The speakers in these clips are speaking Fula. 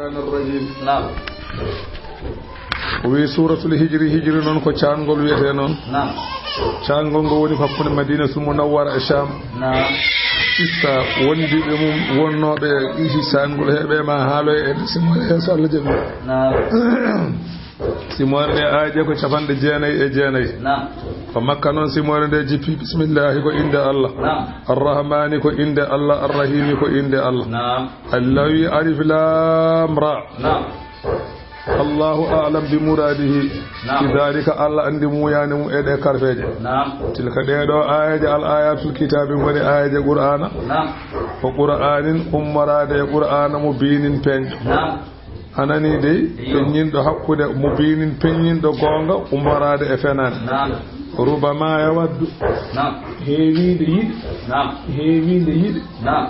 الشيطان الرجيم نعم وسورة الهجر هجر نون كو تشانغول ويته نون نعم تشانغول غوني فابون مدينة المنورة الشام نعم ista wondi be mum wonnobe isi sangol hebe ma haalo e simon e so Allah jabi نعم simon de aaje ko capande jeenay e jeenay نعم ko makka non simon de jippi bismillah ko inde Allah نعم arrahmani ko inde Allah arrahimi ko inde Allah نعم allawi alif lam ra نعم الله أعلم بمراده نعم. لذلك الله عندي مويان مؤيد كارفيج نعم تلك ديدو آية الآيات الكتاب وني آية قرآن نعم وقرآن أمراد قرآن مبين بين نعم anani de penyin do hakkude mubinin penyin do gonga ummarade e fenan نعم rubama yawaddu نعم heewide yidi نعم heewide yidi نعم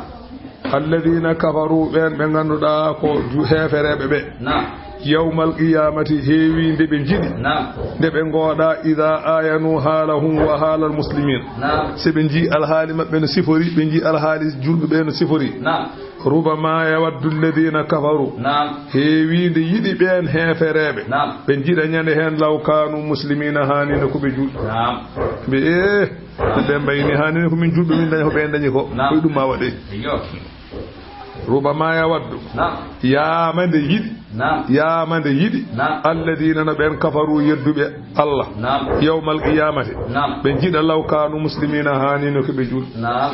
alladhina kafaru ben be ganduda ko ju heferebe be نعم yawmal qiyamati heewinde be jidi نعم de be ngoda idha ayanu halahum wa halal muslimin نعم se be ji alhaali mabbe no sifori be ji alhaali julbe be no sifori نعم rubama yawaddu alladhina kafaru نعم heewinde yidi ben heferebe نعم be jida nyande hen law kanu muslimina hanina ko be julbe نعم be be bayni hanina ko min julbe min dañi ko be dañi ko ko dum ma wade ايوه rubama yawaddu نعم ya mande yidi نعم ya mande yidi نعم alladhina na ben kafaru yeddube Allah نعم yawmal qiyamati نعم be jida law kanu muslimina hanino ko be jul نعم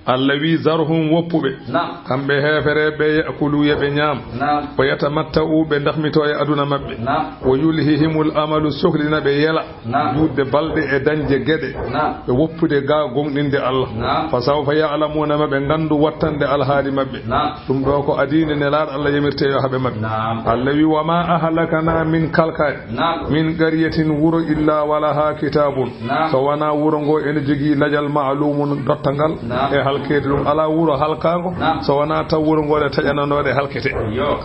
allawi zarhum woppube نعم kambe hefere be yakulu yabe nyam نعم wa yatamattau be ndakhmito e aduna mabbe نعم wa yulhihimul amalu sukhlina be yela نعم judde balde e danje gede نعم be woppude ga gongdinde Allah نعم fa sawfa ya'lamuna mabbe gandu wattande alhaali mabbe نعم dum do ko adine ne laad Allah yamirte yo habe mabbe نعم allawi wa ma ahlakana min kalkay نعم min qaryatin wuro illa walaha kitabun نعم so wana wuro ngo ene jogi lajal ma'lumun dottangal نعم e halkede dum ala wuro halkango نعم so wana taw wuro ngo de tajananode halkete ايوه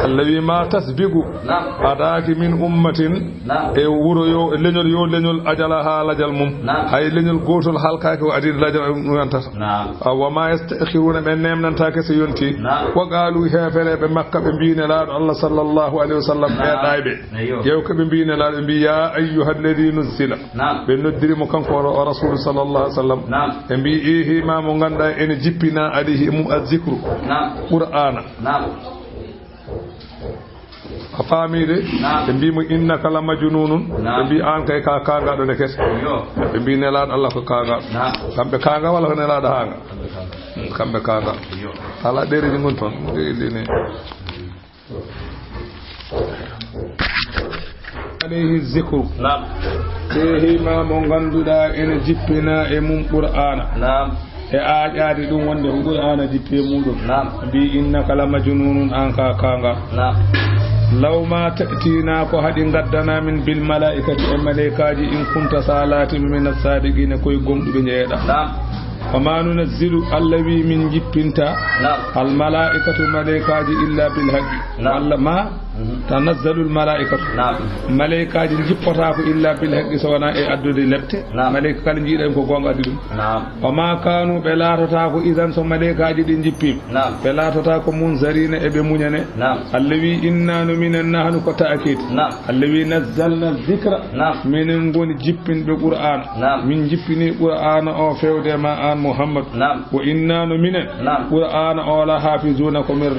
allawi ma tasbigu نعم adaki min ummatin نعم e wuro yo leñol ajalaha lajal mum نعم hay leñol gotol halkake o adi lajal nantata نعم wa ma yastakhiruna ben nemnantake so yonti نعم wa qalu hefere be makka be biine laado Allah sallallahu alaihi wasallam be daybe ايوه yew ko be biine laado bi ya ayyuhalladhi nuzila نعم be noddiri mo kanko o rasul sallallahu alaihi wasallam نعم e bi ihi ma mo ganda en jippina alihi mu azzikru نعم qur'ana نعم afamide نعم be bi mo innaka la majnunun نعم be bi an kay ka kaga do ne kess ايوه be bi ne laado Allah ko kaga نعم kambe kaga wala ko ne laado hanga kambe kaga ايوه ala dere ni ngon ton dene alayhi zikru نعم tehi ma mo ganduda ene jippina e mum qur'ana نعم e aajaade dum wonde ko qur'ana jippe mudum نعم bi innaka la majnunun an ka kanga نعم law ma ta'tina ko hadi gaddana min bil malaikati e malaikaji in kunta salatin min as-sadiqina koy gomdube jeeda نعم وما ننزل الذي من جبنتا نعم الملائكة ملائكة إلا بالحق نعم ما تنزل الملائكة نعم ملائكة جبتاك إلا بالحق سوانا أدود لبت نعم ملائكة جيران كو غونغ أدود نعم وما كانوا بلاتاك إذن سو ملائكة جين جبيم نعم بلاتاك منذرين أبي منينه نعم الذي إنا من نحن كتأكيد نعم الذي نزلنا الذكر نعم من نغون جبين بالقرآن نعم من جبين القرآن أو فيود ما محمد نعم وإنا نمنا نعم قرآن أولا حافظون كمر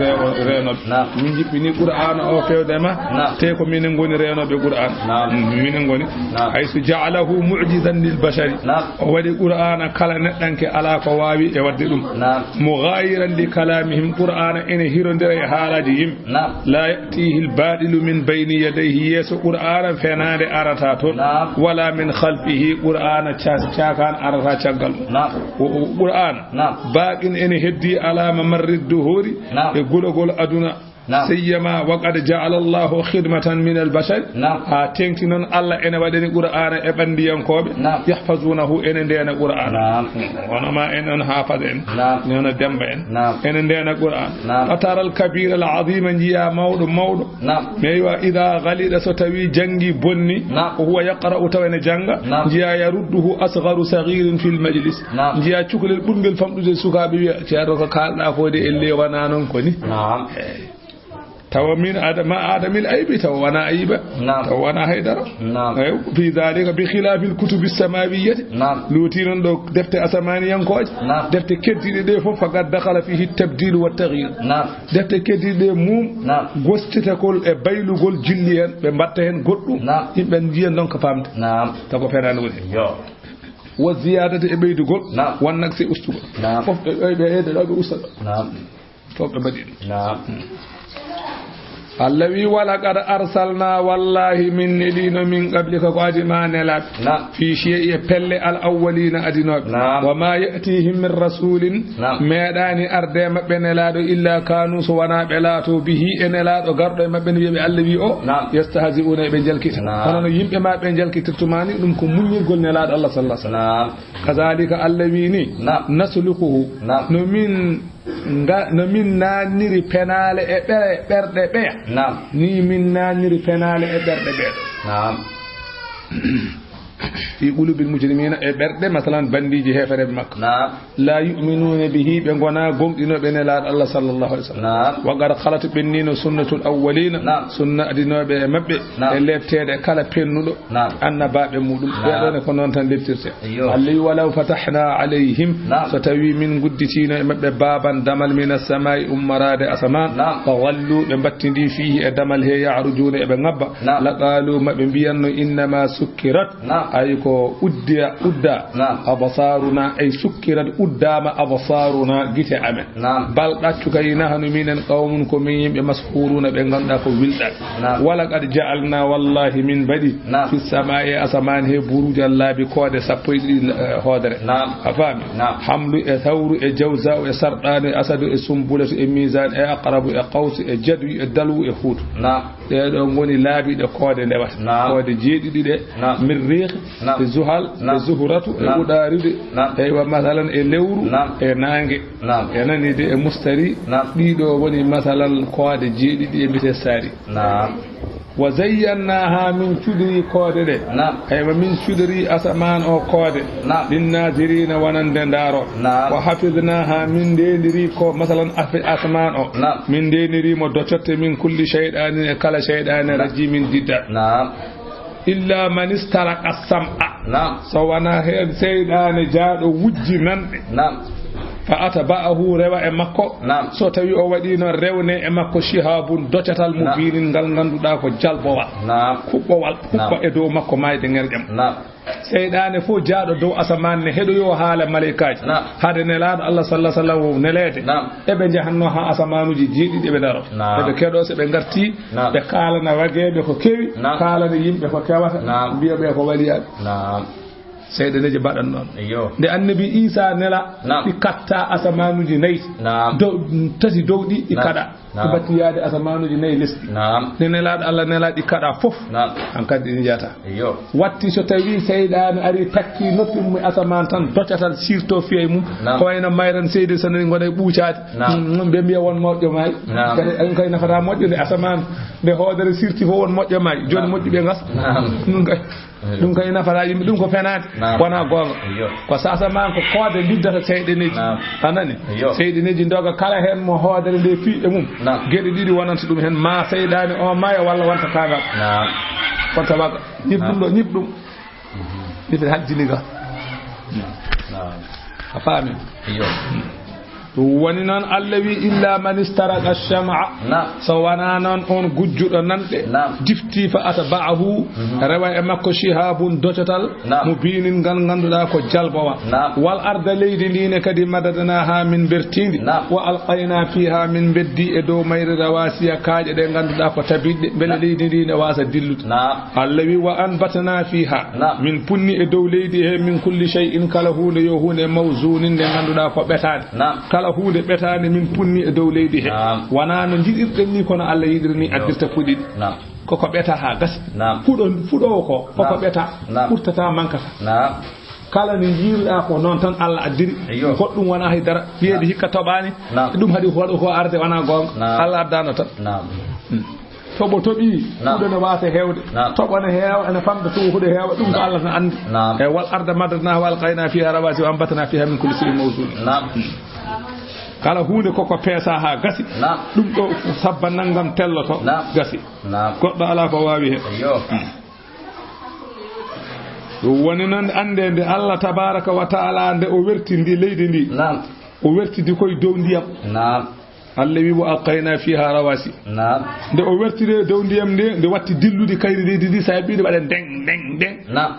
رينب نعم من جبني قرآن أو فيودما نعم تيكو من نغني رينب بقرآن نعم من نغني نعم حيث جعله معجزا للبشر نعم ودي قرآن كلا ندنك على قواوي يوددهم نعم مغايرا لكلامهم قرآن إن هيرون دري حالجهم نعم لا يأتيه البادل من بين يديه يسو قرآن فناد أرتاتون نعم ولا من خلفه قرآن شاكان أرتاتشغل نعم قرآن نعم باقين إن هدي على ممر الدهور نعم يقول أدنى نعم سيما وقد جعل الله خدمة من البشر نعم تنكنون الله إن بدني قرآن ابنديان كوب نعم يحفظونه إن دينا قرآن نعم ونما إن حافظين نعم إن دمبين نعم إن دينا قرآن نعم أترى الكبير العظيم جيا مود نعم ميوا إذا غليل ستوي جنگي بني نعم وهو يقرأ توين جنگ نعم جيا يرده أصغر صغير في المجلس نعم جيا تشكل البنجل فمدو سكابي تيارو كالنا فودي اللي ونانون كوني نعم tawa min adama adamil aybi tawa wana ayba tawa wana haydara fi dhalika bi khilafil kutubi samawiyyati lutinon do defte asamaniyankoje defte keddide de fof faqad dakhala fihi tabdil wa taghyir defte keddide mum gostita kol e baylugol jilli en be batta hen goddum yimbe jiya donc famde tago fenani woni wa ziyadati e beydugol wannan se ustugo fof be heede do usta fof be badi allawi wala qad arsalna wallahi min nilino min qablika ko adima nelat fi shay'i pelle al awwalina adinobe wa ma yatihim min rasulin medani arde mabbe nelado illa kanu so wana be lato bihi enelado gardo e mabbe wi'e allawi o yastahzi'una be jalkita hono yimbe mabbe jalkitirtumani dum ko munyirgol nelado Allah sallallahu alaihi wasallam kazalika allawi ni nasluquhu no min naniri penale e berde be ni min naniri penale e berde be fi qulubil mujrimina e berde masalan bandiji hefere makka la yu'minuna bihi be gona gomdino be nelaado Allah sallallahu alaihi wasallam wa qad khalat binnino sunnatul awwalin sunna adinobe e mabbe e leftede kala pennudo annababe mudum be don ko non tan leftirte alli walaw fatahna alaihim fatawi min gudditina e mabbe baban damal min as-samai ummarade asaman fa wallu be battindi fihi e damal he ya'rujuna e be ngabba la qalu mabbe biyanno inna ma sukkirat ay ko udda abasaruna ay sukkirat uddama abasaruna gite amen bal daccu kay nahnu minen qawmun ko min yimbe mashhuruna be ganda ko wilda wala qad ja'alna wallahi min badi fi samai asaman he buruj Allah bi kode sappoydi hodere afami hamlu e thawru e jawza e sardane asadu e sumbulatu e mizan e aqrabu e qaws e jadu e dalu e hut de do ngoni laabi de kode lewata kode jeedidi de min rih e zuhal e zuhuratu e udaride e wa masalan e lewru e nange e nani de e mustari dido woni masalan kode jeedidi e bite sari wa zayyanaha min tudri kode de ay min tudri asaman o kode din nadirina wanande ndaro wa hafiznaha min dendiri ko masalan asman o min dendiri mo docotte min kulli shaydanin e kala shaydanin rajimin didda illa man istaraqa sam'a so wana he seydane jaado wujji nande fa atba'ahu rewa e makko so tawi o wadi non rewne e makko shihabun dotatal mubinin ngal ganduda ko jalbowa kubbowal kubba e do makko mayde ngerjam seydane fo jaado dow asaman ne hedo yo haala malaikaji hade nelado Allah sallallahu alaihi wasallam nelede ebe jahanno ha asamanuji jeedidi be daro ebe kedo se be garti be kala na wagebe ko kewi kala ne yimbe ko kewata biya be ko wali seydane je badan non de annabi Isa nela di katta asamanuji nayi do tati dowdi di kada ko batiyade asamanuji nayi lesdi ne nelaado Allah nela di kada fof an kaddi ni jata watti so tawi seydane ari takki noppum mu asaman tan docatal sirto fiye mum ko wayna mayran seyde sanani ngoday buucaade be biya won modjo may kay kay nafata modjo de asaman de hodere sirti fo won modjo may joni modjo be ngas dum kay nafata yimbe dum ko fenade wana gonga ko sasa man ko kode liddata seydeneji anani seydeneji doga kala hen mo hodere de fiide mum gede didi wonanta dum hen ma seydani o maya walla wonta kaga ko tabaga nibdum ife haddiniga afami woni non allawi illa man istaraqa ash-sham'a sawana non on gujjudo nande difti fa atba'ahu rewa e makko shihabun dotatal mubinin ganduda ko jalbawa wal arda leydi line kadi madadana ha min bertindi wa alqayna fiha min beddi e do mayre rawasiya kaaje de ganduda ko tabidde bele leydi line wasa dillude allawi wa anbatna fiha min punni e dow leydi he min kulli shay'in kala hunde yo hunde mawzunin de ganduda ko betade hunde betane min punni e dow leydi he wana no jidirden ni kono Allah yidirni addirta fudidi koko beta ha gas fudo ko beta kurtata mankata kala ni jirda ko non tan Allah addiri goddum wana haydara fiedi hikka tobani dum hadi ko arde wana gonga Allah addano tan tobo tobi fudo no wasa hewde tobona heewa ana famda to hude heewa dum ko Allah tan andi e wal arda madadna wal qayna fiha rawasi wa ambatna fiha min kulli shay'in mawzun kala hunde koko peesa ha gasi dum do sabba nangam telloto gasi goddo ala ko wawi he woni non ande nde Allah tabaraka wa taala nde o wertindi leydi ndi o wertidi koy dow ndiyam Allah wi wa aqayna fiha rawasi nde o wertide dow ndiyam nde watti dilludi kayri leydi ndi sahibi baden deng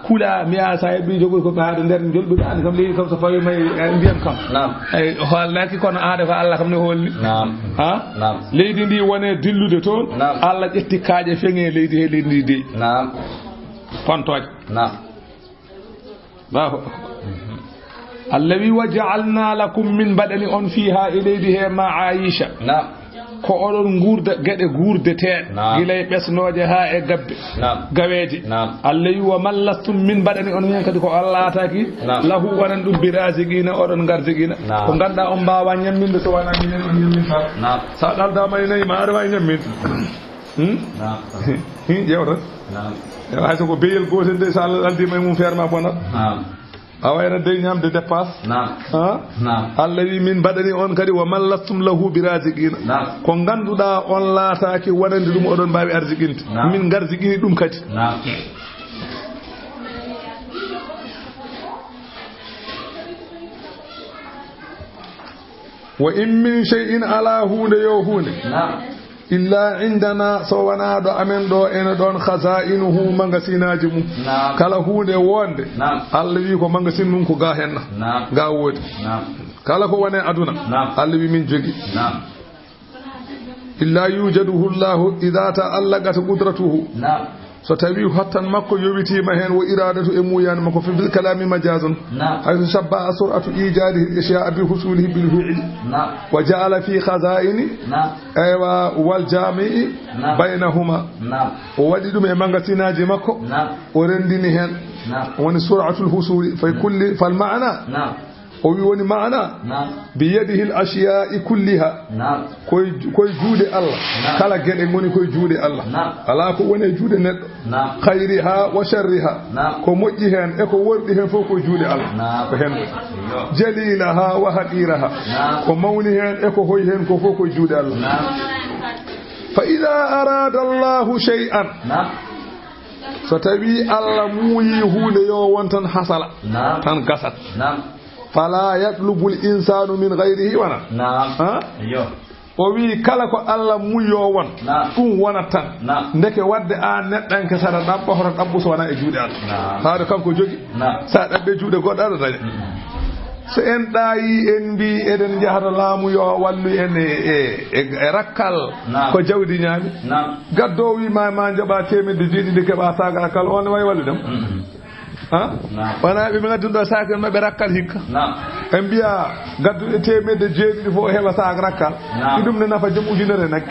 kula miya sahibi jogo ko baade nder jolbe an kam leydi kam so fawi may ndiyam kam ay hollaki kono aade fa Allah kam ne holli ha leydi ndi wone dillude toon Allah ƴetti kaaje fenge leydi he leydi ndi de pontoje Allahu allawi waja'alna lakum min badani on fiha ilayhi ma'aisha ko odon gurda gede gurdete gilay besnoje ha e gabbe gaweji allawi wa mallastum min badani on hen kadi ko Allah taki lahu wanan dum birazigina odon garzigina ko ganda on bawa nyamminde to wana minen on nyamminta sa dalda may nay ma ada nyamminta jewro hay so ko beyel gotel de sa daldi may mum ferma bona awayna dey ñamde dépasse allahi min badani on kadi wa mallastum lahu birazigina ko ganduda on laataaki wonande dum odon baawi arziginte min garzigini dum kadi wa in min shay'in ala hunde yo hunde illa indana so wana do amen do ene don khazainuhu mangasinaji mum kala hunde wonde Allah wi ko mangasin mum ko ga henna ga wodi kala ko wone aduna Allah wi min jogi illa yujaduhu Allah idha ta'allaqat qudratuhu so tawi hattan makko yowitima hen wo iradatu e muyan makko fi bil kalami majazun haythu shabba sur'atu ijadi al-ashya'a bi husulihi bil fi'l wa ja'ala fi khaza'ini aywa wal jami'i bainahuma o wadi dum e mangasinaji makko o rendini hen woni sur'atu al-husuli fa kulli fal ma'na o wi woni maana bi yadihi al-ashya'i kulliha koy juude Allah kala gede ngoni koy juude Allah ala ko woni juude neddo khayriha wa sharriha ko moƴƴi hen e ko wordi hen fof koy juude Allah ko hen jalilaha wa haqiraha ko mawni hen e ko hoy hen ko fof koy juude Allah fa idha arada Allah shay'an so tawi Allah muuyi hunde yo wontan hasala tan gasat fala yatlubul insanu min ghayrihi wana o wi kala ko Allah muyo won dum wona tan ndeke wadde an neddan ke sara dabba hoto dabbu so wana e juude Allah haade kanko jogi sa dabbe juude goddo ada daña so en daayi en bi eden jahata laamu yo wallu en e rakkal ko jawdi nyaami gaddo wi ma jaba temede jeedi de keba saga rakkal on way wallu dem wana be mi gaddudo saaka mabbe rakkal hikka en biya gaddude temede jeedi fo heba saaka rakkal idum ne nafa jam ujunere nak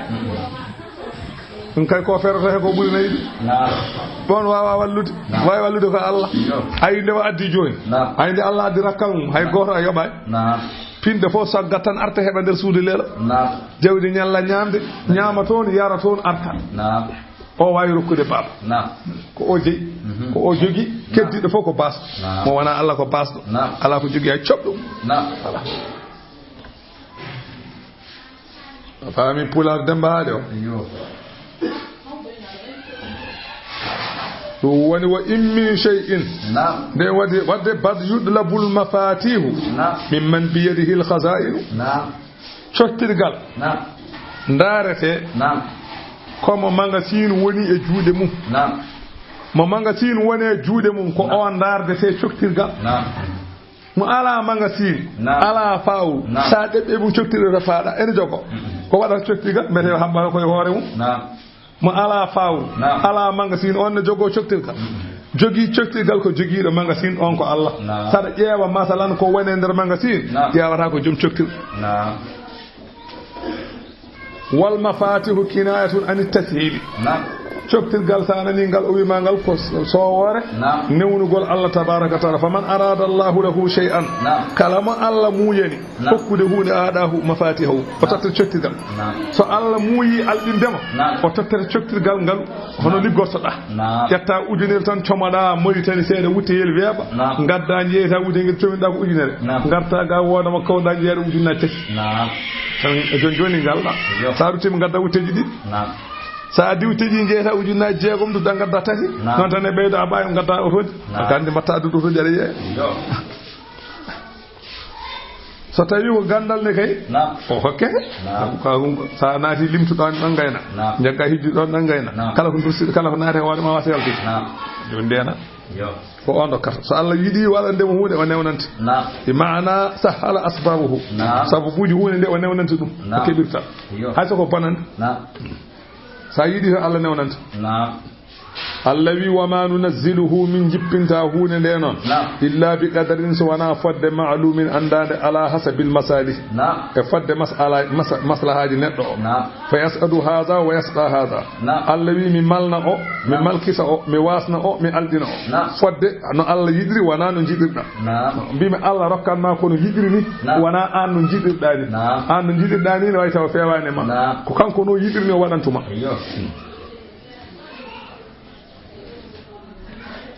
en kay ko ferata he ko buri naydi bon wawa wallude way wallude ko Allah ay ndewa addi joni ay nde Allah addi rakkal mum hay goto a yobay pinde fo sagga tan arta heba der suude lela jawdi nyalla nyamde nyama ton yara ton arta o wawi rokkude baba ko o jeyi ko o jogi keddido fof ko baas mo wana Allah ko baasdo ala ko jogi ay cobdum fami pular dembaade o to woni wa in min shay'in de wadde bad yudlabul mafatihu mimman bi yadihi al khaza'in cottirgal ndarete komo magasin woni e juude mum mo magasin woni e juude mum ko on darde te coktirgal mo ala magasin ala faaw sa debbe bu coktirata faada en jogo ko wada coktirgal mete hamba ko hoore mum mo ala faaw ala magasin on ne jogo coktirgal jogi coktirgal ko jogiido magasin on ko Allah sada ƴeewa masalan ko woni nder magasin ƴeewata ko jom coktir wal mafatihu kinayatun an at-tashil coktirgal sa nani ngal o wima ngal ko sowore newnugol Allah tabaraka taala faman arada Allahu lahu shay'an kalama Allah muyani hokkude hunde aadahu mafatihu o tatta coktirgal so Allah muyi aldindema o tatta coktirgal ngal hono liggortoɗa ƴetta ujunere tan comoɗa Mauritanie seeɗa wutteyel weeɓa gadda jeeyta ujunere comiɗa ko ujunere garta ga wodama kawɗa jeeɗa ujunnaji tati tan joni ngal sa rutima gadda wutteji ɗiɗi sa diwteji jeeyta ujunnaji jeegom duda gadda tati non tan e ɓeydo a ɓawi gadda otoji gandi mbatta duɗo otoji aɗa yeeya so tawi ko gandal ne kay o hokkete sa naati limtuɗon ɗon gayna jagga hijju ɗon ɗon gayna kala ko dursiɗo kala ko naate hoore ma wasa yaltude joni ndena ko on dokkata so Allah yiɗi waɗandemo hunde o newnante e maana sahala asbabuhu sababuji hunde nde o newnante ɗum o keɓirta hay soko bonande sa yiɗi to Allah newnante Allah wi wama nunazziluhu min jippinta hunde nde noon illa bi qadarin so wana fodde ma'lumin andade ala hasabil masalih e fodde maslahaji neɗɗo o fa yas'adu hadha wa yasqa hadha Allah wi mi malna o mi malkisa o mi wasna o mi aldina o fodde no Allah yidiri wana no jidirɗa mbimi Allah rokkanma ko no yidiri ni wana an no jidirɗa ni an no jidirɗa ni no way taw fewani ma ko kanko no yidiri ni o waɗantuma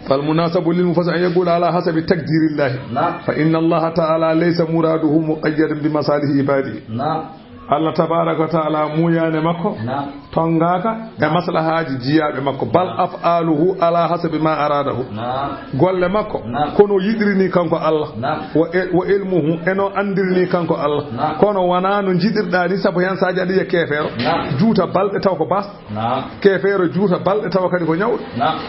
فالمناسب للمفسر أن يقول على حسب تقدير الله فإن الله تعالى ليس مراده مقيدا بمصالح عباده Allah tabaraka wa ta'ala muyane makko tongaka e maslahaji jiyabe makko bal af'aluhu ala hasabi ma aradahu golle makko kono yidrini kanko Allah wa ilmuhu eno andirni kanko Allah kono wana no jidirda ni sabu hen saji adi kefero juuta balde taw ko bas kefero juuta balde taw kadi ko nyawdo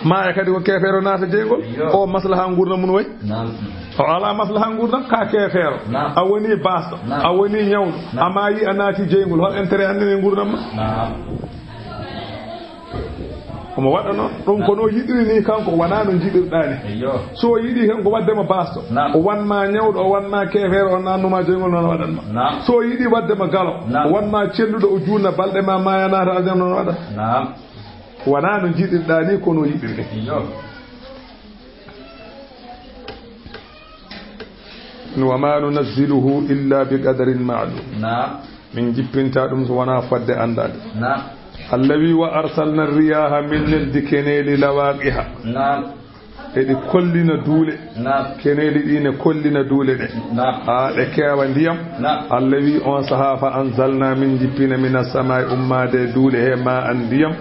ma e kadi ko kefero nata jeygol o maslaha ngurna mun way o ala maslaha ngurna ka kefero a woni bas a woni nyawdo amayi anati jeygol hol intérêt andene ngurnam omo waɗa noon ɗum ko no yiɗiri ni kanko wona no jiɗirɗani so yiɗi kanko waddema basto o wanma ñawɗo o wanma kefere o nannuma jeygol noon waɗanma so yiɗi waddema galo o wanma celluɗo o juurna balɗe ma mayanata ajan noon waɗa wona no jiɗirɗani kono yiɗiri ni wama nunazziluhu illa bi qadarin ma'lum min jippinta ɗum so wona fadde andade allawi wa arsalna riyaha min neldi keneli lawaqiha eɗi kollina duule keneli ɗine kollina duule ɗe ha ɗe kewa ndiyam allawi on saha fa anzalna min jippina min assamai ummade duule he ma an ndiyam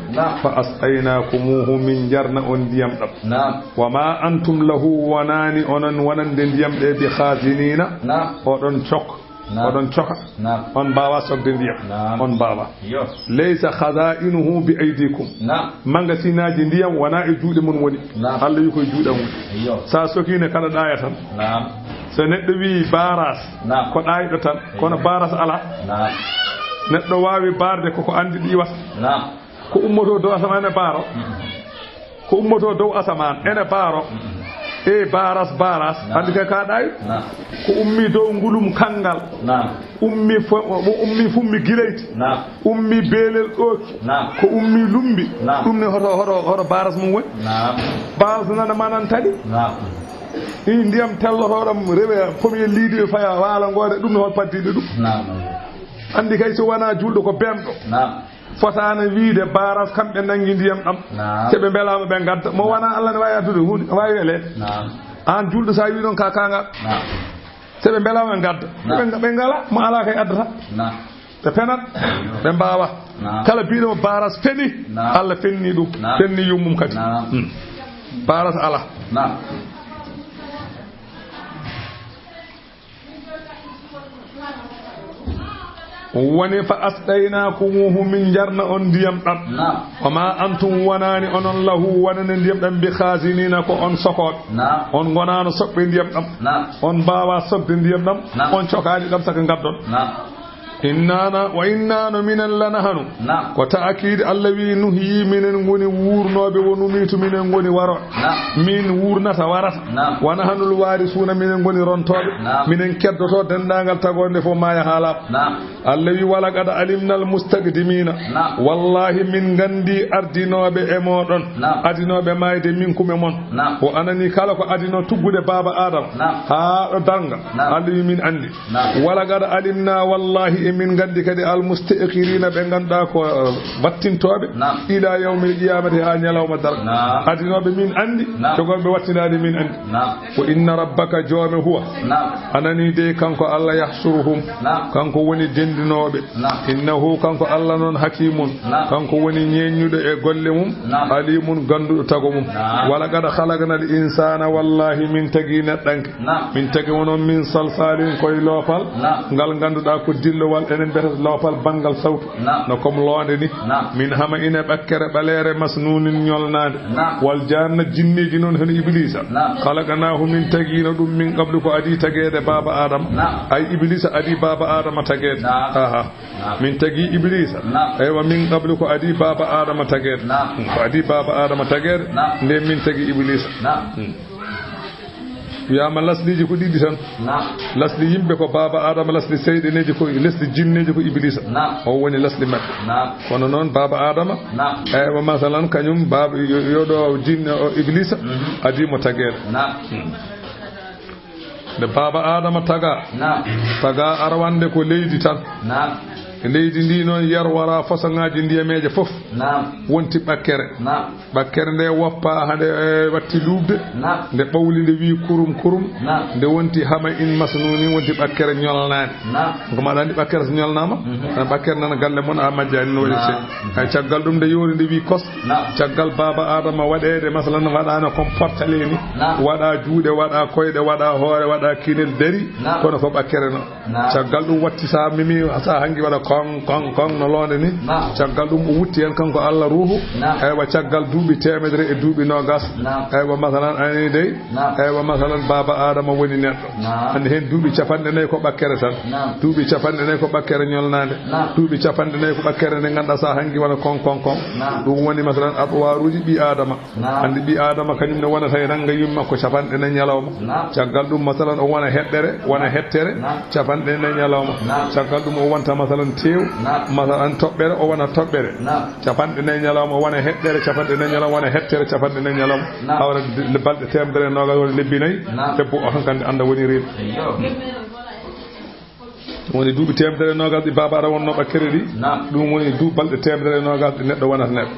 fa asqaynakumuhu min jarna on ndiyam ɗam wa ma antum lahu wonani onon wonande ndiyam ɗe bi khazinina oɗon cok oɗon coka on mbawa sogde ndiyam on mbawa laysa khaza'inuhu bi aydikum magasinaji ndiyam wona e juuɗe mon woni Allah wi koye juuɗe mum sa sokine kala ɗaya tan so neɗɗo wi baras ko ɗayɗo tan kono baras ala neɗɗo wawi barde koko andi ɗiwata ko ummoto dow asaman ene baaro ko ummoto dow asaman ene baaro e baras andi ka ɗayi ko ummi dow ngulum kangal ummi fummi gileyti ummi beelel ɗooki ko ummi lumbi ɗum ne hoto baras mum woni baras nana manan tadi i ndiyam tellotoɗam rewe premier liidi faya waala ngoode ɗum ne hot paddiɗe ɗum andi kay so wona julɗo ko bemɗo fotana wiide baras kamɓe nangi ndiyam ɗam seɓe belama ɓe gadda mo wona Allah ne wawi addude hunde wawi weleede an julɗo sa wi ɗon ka kangal seɓe belama ɓe gadda ɓe ngala mo ala kay addata ɓe penat ɓe mbawa kala biɗomo baras feni Allah fenni ɗum fenni yummum kadi baras ala woni fa asqaynakumuhu min jarna on ndiyam ɗam wama antum wonani onon lahu wonane ndiyam ɗam bi khazinina ko on sokoɗ on gonano soɓɓe ndiyam ɗam on mbawa soɓde ndiyam ɗam on cokani ɗam saka gaddon innana wa innano minen lanahanu ko ta'kid allawi nuhi minen goni wurnobe wonumitu minen goni waro min wurnata warata wana hanul warisuna minen goni rontobe minen keddoto dendangal tagonde fo maya hala allawi wala qad alimnal mustaqdimina wallahi min gandi ardinobe e modon adinobe mayde min kume mon o anani kala ko adino tuggude baba adam ha danga allawi min andi wala qad alimna wallahi min gandi kadi al mustaqirina be ganda ko wattintobe ila yawmil qiyamati ha nyalawma dar adinobe min andi to gombe wattinade min andi wa inna rabbaka jawma huwa anani de kanko Allah yahsuruhum kanko woni dendinobe innahu kanko Allah non hakimun kanko woni nyenyude e golle mum alimun gandudo tago mum wala gada khalaqnal insana wallahi min tagina danke min tagi wonon min salsalin koy lopal ngal ganduda ko dillowal enen beres lopal bangal sawtu no kom londe ni min hama ina bakkere balere masnunin nyolnade wal janna jinniji non hen iblisa khalaqnahu min tagina dum min qablu ko adi tagede baba adam ay iblisa adi baba adam tagede aha min tagi iblisa aywa min qablu ko adi baba adam tagede ko adi baba adam tagede nde min tagi iblisa wiyama lasliji ko ɗiɗi tan lasli yimɓe ko baba adama lasli seyɗeneji ko lesdi jinneji ko iblisa o woni lasli maɓɓe kono noon baba adama eywa masalan kañum baba yoɗo jinne o iblisa adimo taguede nde baba adama taga arwande ko leydi tan leydi ndi noon yarwara façon-ngaji ndiyameje fof wonti ɓakkere nde woppa hande watti lubde nde ɓawli nde wi kurum nde wonti hama in masnuni wonti ɓakkere ñolnade ko maɗa andi ɓakkere so ñolnama ɓakkere nana galle moon a majjani no waɗi se hay caggal ɗum nde yori nde wi kos caggal baba adama waɗede masalan waɗano comme portale ni waɗa juuɗe waɗa koyɗe waɗa hoore waɗa kinel dari kono ko ɓakkere no caggal ɗum watti sa mimi sa hangi waɗa kon no londe ni caggal ɗum o wutti hen kanko Allah ruhu aywa caggal duuɓi temedere e duuɓi nogas aywa masalan ani dey aywa masalan baba adama woni neɗɗo andi hen duuɓi capanɗe nayyi ko ɓakkere tan duuɓi capanɗe nayyi ko ɓakkere ñolnade duuɓi capanɗe nayyi ko ɓakkere nde ganduɗa sa hangi wona kon ɗum woni masalan adwaruji ɓi adama andi ɓi adama kañum ne wonata e ranga yumma ko capanɗe nayyi ñalawma caggal ɗum masalan o wona heɓɓere wona hettere capanɗe nayyi ñalawma caggal ɗum o wonta masalan tew masalan toɓɓere o wona toɓɓere capanɗe nayyi ñalawma o wona heɗɗere capanɗe nayyi ñalawma wona hettere capanɗe nayyi ñalawma hawra balɗe temedere nogas woni lebbi nayyi debbo o hankandi anda woni reedu woni duuɓi temedere nogas ɗi baba ara wonno ɓakkere ɗi ɗum woni duuɓi balɗe temedere nogas ɗi neɗɗo wonata neɗɗo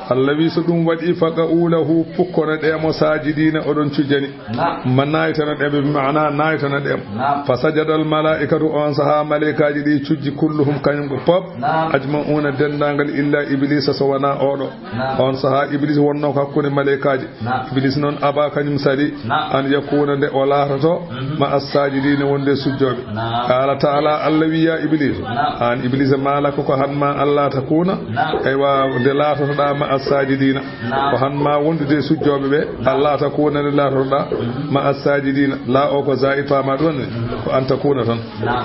Allah wi so ɗum waɗi faqa'ulahu pukkona ɗemo sajidina oɗon cujjani ma naytana ɗeɓe bimana naytana ɗem fa sajadal malaikatu on saha malaikaji ɗi cujji kulluhum kañum ko pop ajma'una dendagal illa iblisa so wona oɗo on saha iblis wonno ko hakkude malaikaji iblis noon aba kañum sadi an yakuna nde o latato ma as-sajidina wonde sujjoɓe qala ta'ala Allah wi ya iblis an iblis malaka ko hanma Allah takuna aywa nde latotoɗa ma as-sajidina ko hanma wondude sujjoɓe ɓe Allah takuna nde latotoɗa ma as-sajidina la o ko zaifa ma ɗon ko an takuna tan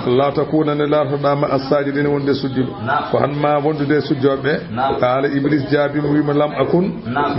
Allah takuna nde latotoɗa ma as-sajidina wonde sujjoɓe ko hanma wondude sujjoɓe ɓe qala iblis jaabi wima lam akun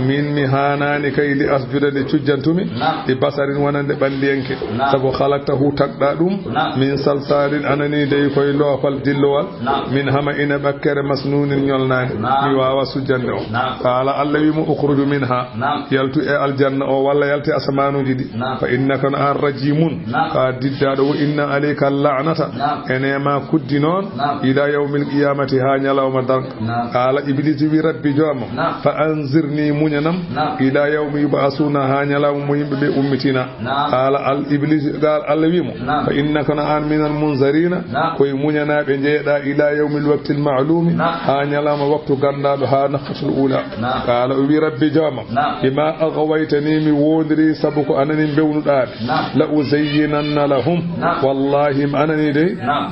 min mi hanani kay li asjuda nde cujjantumi ɗi basarin wonande ɓalliyenke sabu halaktahu tagɗa ɗum min salsalin anani dey koye loofal dillowal min hama ina ɓakkere masnunin ñolnani mi wawa sujjande o qala Allah wimo ukhruju minha yaltu e aljanna o walla yalti asmanuji ɗi fa innaka an rajimun ka diddaɗo wo inna alayka la'nata enema kuddi noon ila yawmil qiyamati ha ñalawma dark qala iblis wi rabbi jooma fa anzirni muñanam ila yawmi yub'asuna ha ñalawma mo yimɓe ɓe ummitina qala al iblis gal Allah wimo fa innaka an minal munzarina koye muñanaɓe jeeɗa ila yawmil waqtil ma'lumi ha ñalawma waktu gandaɗo ha nafhatul ula qala wi rabbi jama bima aghwaytani mi wondiri sabu ko anani bewnuɗaɓe la uzayyinanna lahum wallahi anani de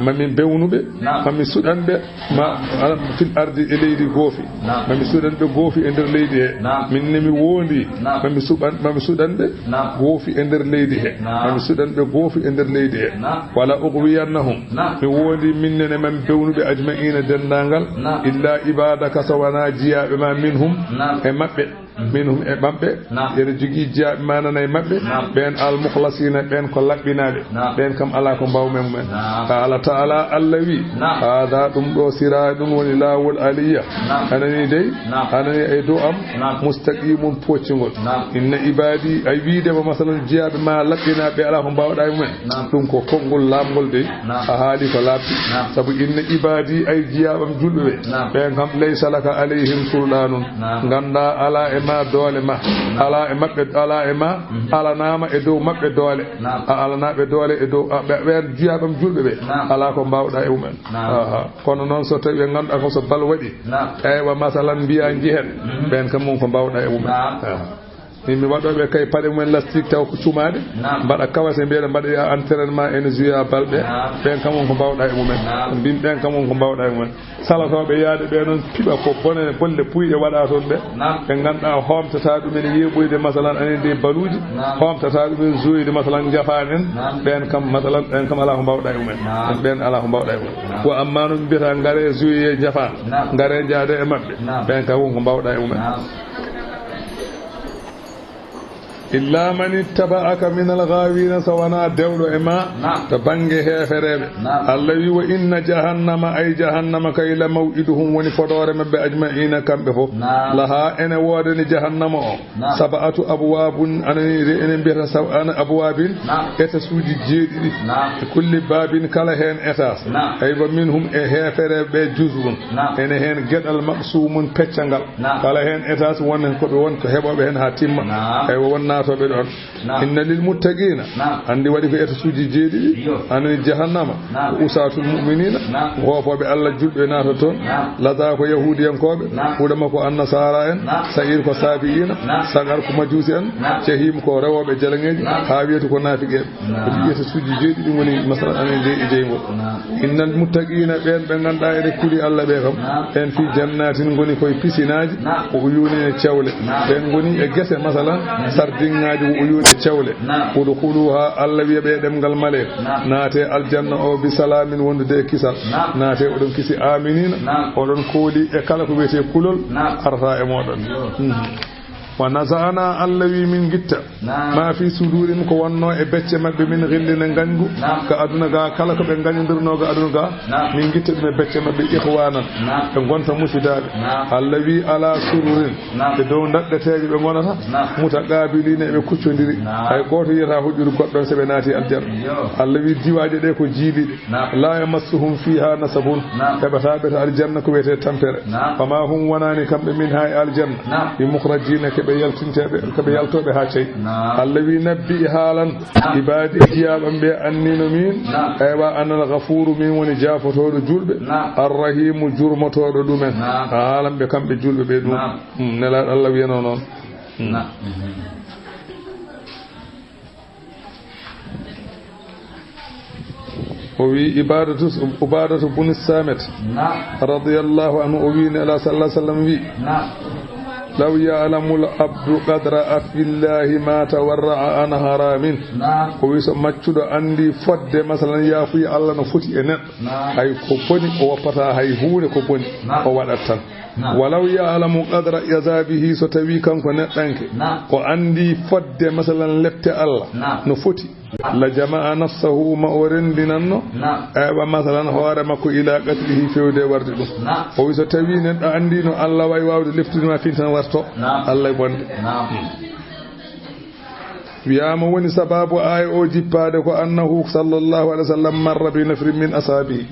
mami bewnuɓe mami suɗanɓe ma fil ardi e leydi goofi mami suɗanɓe goofi e nder leydi he minne mi wondi mami suɗanɓe goofi e nder leydi he mami suɗanɓe goofi e nder leydi he wala ughwiyannahum mi wondi minnene mami bewnuɓe ajma'ina dendangal illa ibadaka sawana jiyaɓe ma minhum e maɓɓe minhum e maɓɓe ene jogii jiyaɓe manana e maɓɓe ɓen al mukhlasina ɓen ko laɓɓinaɓe ɓen kam ala ko mbawmen mumen qala ta'ala allah wi hada ɗum ɗo sira ɗum woni lawol aliya anani dey anani e dow am mustaqimun poccugol inna ibadi ay wiidema masalan jiyaɓe ma laɓɓinaɓe ala ko mbawɗa e mumen ɗum ko konngol lamgol dey a haali ko labbi saabu inna ibadi ay jiyaɓam julɓe ɓe ɓen kam laysa laka alayhim sulɗanun ganda ala e ma doole ma ala e maɓɓe ala e ma alanama e dow maɓɓe doole a alanaɓe doole e dow ɓen jiyaɓam julɓe ɓe ala ko mbawɗa e mumen kono noon so tawi ɓe ganduɗa ko so bal waɗi eywa masalan mbiya jehen ɓen kam mum ko mbawɗa e mumen mi waɗoɓe kay paɗe mumen lastique taw ko cumade mbaɗa kawate mbiyeɗa mbaɗa entraînement ene juya balɗe ɓen kamon ko mbawɗa e mumen mbin ɓen kamon ko mbawɗa e mumen salatoɓe yaade ɓe noon piɓa ko bone bolle puyɗe waɗa toon ɓe ganduɗa homtata ɗumen yeɓoyde masalan anen de baluji homtata ɗumen joyde masalan jafanen ɓen kam masalan ɓen kam ala ko mbawɗa e mumen ɓen ala ko mbawɗa e mumen wo amma noon mbiyata gaare joye jafan gaare jaade e maɓɓe ɓen kam won ko mbawɗa e mumen illa man ittaba'aka min al-ghawina sawana dawlo e ma to bange heferebe Allah wi wa inna jahannama ay jahannama kay la maw'iduhum woni fodore mabbe ajma'ina kambe fo laha ene wodani jahannama o sab'atu abwabun anani ene biata sab'ana abwabin eta suudi jeedidi kulli babin kala hen etas ay wa minhum e heferebe juz'un ene hen gedal maqsumun peccangal kala hen etas wonen ko be won ko hebobe hen ha timma ay wonna to be don inna lil muttaqina andi wadi ko eta suuji jeedi anani jahannama usatul mu'minina gofobe Allah julbe nato ton laza ko yahudiyankobe hudama ko annasara en sa'ir ko sabiina sagar ko majusi en jahim ko rewobe jalangeji hawiyatu ko nafiqe eta suuji jeedi dum woni masala anani de jeymo innal muttaqina ben be ganda e kuli Allah be kam en fi jannatin goni koy pisinaji ko uyuni cewle ben goni e gese masala sardingaji uyuni cewle udkhuluha Allah wiya be demgal male naate aljanna o bi salamin wondude kisal naate odon kisi aminina odon kooli e kala ko wete kulol arta e modon wa nazana allawi min gitta ma fi sudurin ko wonno e becce mabbe min gillina gangu ka aduna ga kala ko be gandirno ga aduna ga min gitta be becce mabbe ikhwanan be gonta musidabe allawi ala sururin be do daddateje be gonata mutaqabilina be kuccondiri ay goto yata hujuru goddon se be naati aljanna allawi diwaje de ko jiibide la yamassuhum fiha nasabun tabata be aljanna ko wete tampere fama hum wanani kambe min hay aljanna bi mukhrajina be yaltinteɓe koɓe yaltoɓe ha cey Allah wi nabbi halan ibadi jiyaɓam ɓe annino min aywa anal ghafuru min woni jafotoɗo julɓe arrahimu jurmotoɗo ɗumen haalan ɓe kamɓe julɓe ɓe ɗum nelaɗo Allah wiyano noon o wi ibadatu bun samet radiyallahu anhu o wi nela sallallahu alaihi wasallam wi law ya'lamul abdu qadra afillahi ma tawarra'a an haramin ko wiso maccudo andi fodde masalan yaafuyi Allah no foti e neddo hay ko boni o wappata hay huune ko boni o wadat tan walaw ya'lamu qadra yazabihi so tawi kanko neddanke ko andi fodde masalan lepte Allah no foti la jama'a nafsahu ma orendinanno ayba masalan hoore makko ila qatlihi fewde warde dum o wi so tawi neddo andi no Allah way wawde leftinima fintan warto Allah bonde wiyama woni sababu aya o jippade ko annahu sallallahu alaihi wasallam marra bi nafrin min ashabihi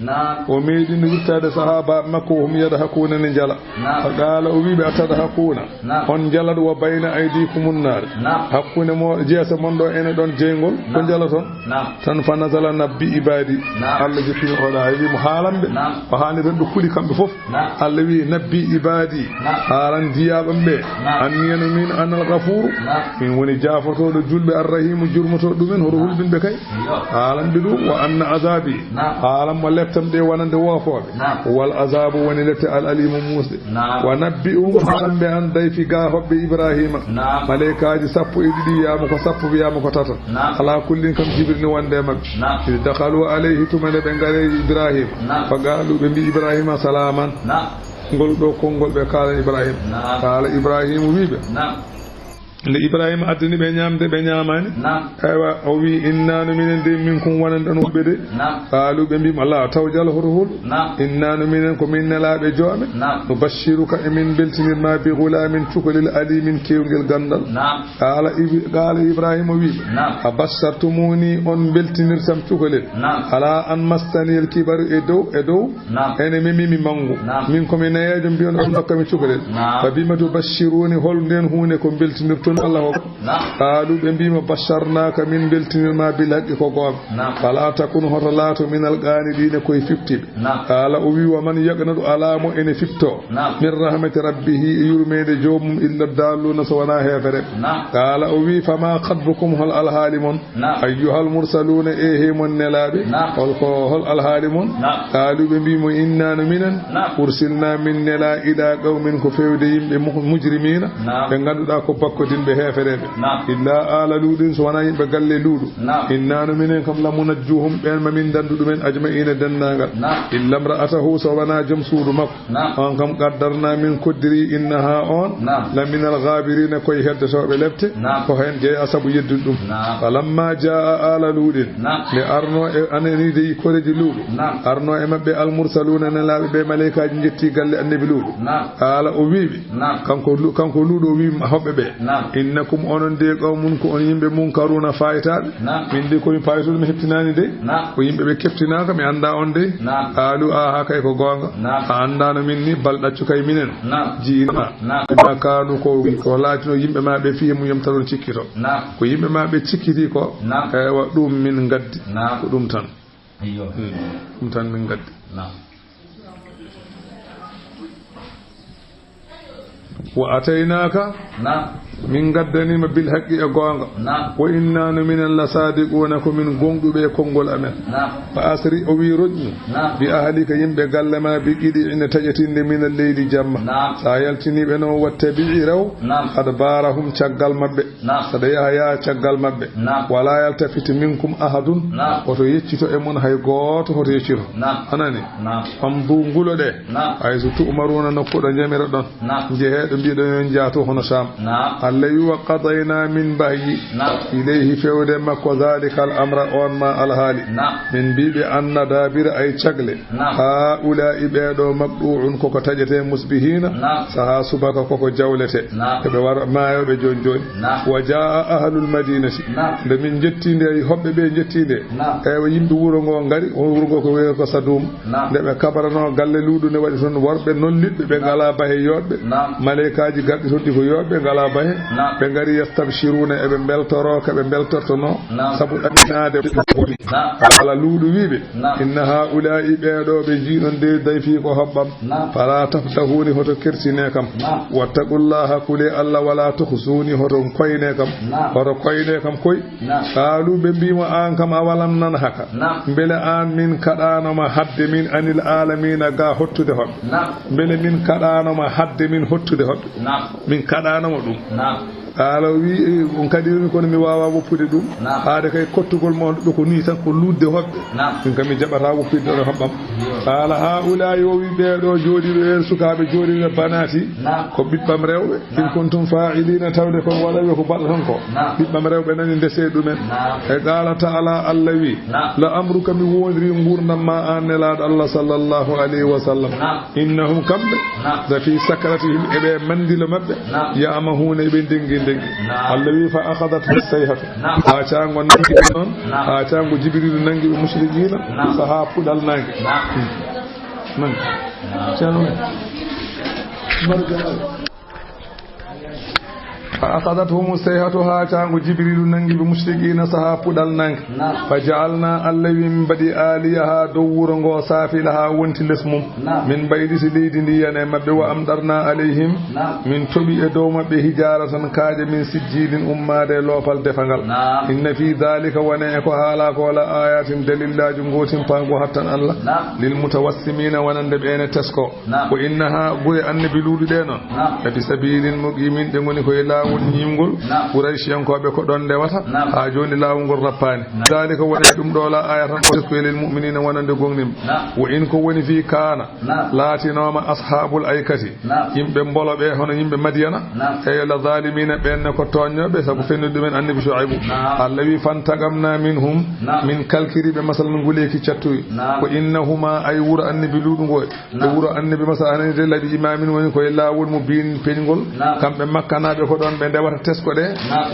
o meeɗino wittade sahaba makko hum yadhakuna ne jala fa qala o wiɓe atadhakuna on jalat wa bayna aydikum nar hakkunde mo jeesa mon ɗo ene ɗon jeygol ko jalaton tan fa nazala nabbi ibadi Allah jippini oɗa wimo haalamɓe o haali tan ɗo kuuli kamɓe fof Allah wi nabbi ibadi haalan diyaɓam ɓe anniyano min anal ghafuru min woni jaafotoɗo julɓe arrahimu jurmotoɗo ɗumen hoto hulɓinɓe kay haalanɓe ɗum wa anna azabi haalan mo leptam ɗe wonande woofoɓe wal azabu woni lette al alimu musde wa nabbi haalanɓe an dayfi ga hoɓɓe ibrahima malaikaji 12 wiyama ko 10 wiyama ko tata ala kullin kam jibril wonde mabɓe id dakhalu alayhi tumane ɓe gaare ibrahima fa galu ɓe mbi ibrahima salaman ngol ɗo konngol ɓe kaala ibrahima kaala ibrahima wiɓe nde ibrahima addani ɓe ñamde ɓe ñamani aywa o wi innano minen de min kum wonande no ɓe de qaalu ɓe mbima Allah taw jala hoto huul innano minen ko min nelaɓe jooɓe no bashiruka emin beltinirma bi gulamin cukalel alimin kewgel gandal qaala ibrahima wiɓe a bassartumuni on beltinirtam cukalel ala an mastaniyel kibaru e dow ene mimimi mangu min komi nayejo mbiyon on dokkami cukalel fa bima to bashiruni hol nden hunde ko beltinirto Allah o qaalu ɓe mbima basharnaka min beltinirma bil haqqi ko gonga fala takun hoto laato min alqanidina koye fiftiɓe qaala o wi wa man yaqnadu alamo ene fifto min rahmati rabbihi e yurmede jomum illa dalluna so wona hefere qaala o wi fama khatbukum hol alhaali mon ayyuhal mursaluna e hemon nelaɓe hol alhaali mon qaalu ɓe mbimo innano minen ursilna min nela ila qawmin ko fewde yimɓe mujrimina ɓe ganduɗa ko bakkodi be heferebe illa ala luudin so wana yimbe galle luudu innanu minen kam la munajjuhum ben mamin dandudu men ajma'ina dannagal illa imra'atahu so wana jom suudu makko on kam qaddarna min kuddiri innaha on la min al-ghabirin koy hedde sobe lebte ko hen je asabu yeddudum falamma jaa ala luudin li arno e anani de koreji luudu arno e mabbe al-mursaluna na laabe be malaikaaji jetti galle annabi luudu ala o wiibi kanko luudu o wiimi hobbe be innakum onon de qawmun ko on yimbe munkaruna faitabe min de ko mi faitude mi heptinani de ko yimbe be keftinaka mi anda on de qalu ha kay ko gonga andano minni baldaccu kay minen jiina ma kanu ko wi ko laatino yimbe ma be fiye mu yamtaron cikkito ko yimbe ma be cikkiti ko wa dum min gaddi ko dum tan dum tan min gaddi wa ataynaka min gaddanima bil haqqi e gonga wa innanu minen la sadiquna ko min gongɗuɓe konngol amen fa asri o wi roƴƴu bi ahlika yimɓe galle ma bi qiɗi ina taƴatinde min al leydi jamma sa yaltiniɓe noon wattabi'i rew adbarahum caggal mabɓe saɗa yaha caggal mabɓe wala yaltafiti minkum ahadun oto yeccito e mon hay goto hoto yeccito anani famdu ngulo ɗe hay so tu'maruna nokkuɗo jamira ɗon jeeheɗo mbiɗo yon jaato hono sam Allah wi wa qadayna min bahyi ilayhi fewde makko zalika al amra on ma al hali min bibi anna dabira ay cagle ha ulai beedo maqdu'un koko tajete musbihina saha subaka koko jawlete be war maayobe jonjoni wa jaa ahlul madinati de min jettinde ay hobbe be jettinde e yimbe wuro ngo ngari on wuro ngo ko weyo ko sadum de be kabarano galle luudu ne wadi ton worbe non lidbe be ngala bahe yobbe malaikaaji gaddi toddi ko yobbe ngala bahe be ngari yastabshiruna e be beltoro ka be beltortono sabu adinade ala luudu wiibe inna haula'i beedo be jiinon de dayfi ko hobbam fala taftahuni hoto kertine kam wattaqullaha kuli alla wala tukhsuni hoto koyne kam koy qalu be bima an kam awalam nan haka bele an min kadano ma hadde min anil alamin ga hottude hobbe bele min kadano ma hadde min hottude hobbe min kadano mo dum ala wi on kadiri kono mi wawa woppude dum haade kay kottugol mon do ko ni tan ko ludde hobbe min kam mi jabata woppude do hobbam ala haula yo wi be do jodi be sukabe jodi be banati ko bibbam rewbe in kuntum fa'ilina tawde ko wala ko badda tan ko bibbam rewbe nani ndese dumen e qala ta'ala allawi la amruka mi wondri ngurdam ma anela Allah sallallahu alaihi wasallam innahum kambe da fi sakratihim ebe mandilo mabbe ya amahuna be dinginde mushrik allawi fa akhadathu as-sayhatu ha caango nangi non ha caango jibril nangi be mushrikina saha pudal nangi man ceerno فأخذتهم السيحة هاتان جبريل ننجي بمشركين صحاب دلنك فجعلنا اللي من بدي آليها دور وصافي لها وانت لسمم من بيد سليد لينا مبدو أمدرنا عليهم من تبي دوم بهجارة كاج من سجيل أماد لوفال دفنغل إن في ذلك ونعك حالاك ولا آيات دليل لا جنغوت فانقو حتى الله للمتوسمين ونندبين تسكو وإنها قل أن بلود دينا بسبيل المقيمين دموني كويلا nyimgol quraysh ko be ko don dewata ha joni lawngol rappani dalika woni dum do la ayatan ko lil mu'minina wonande gongnim wa in ko woni fi kana latinoma ashabul aikati yimbe mbolobe hono yimbe madiyana e la zalimina ben ko tonyobe sabu fennude men annabi shuaibu allawi fantagamna minhum min kalkiri be masalan guleki ciattu ko innahuma ay wura annabi ludungo be wura annabi masalan de labi imamin woni ko lawol mu bin pengol kambe makkanabe ko don be dewata tesko de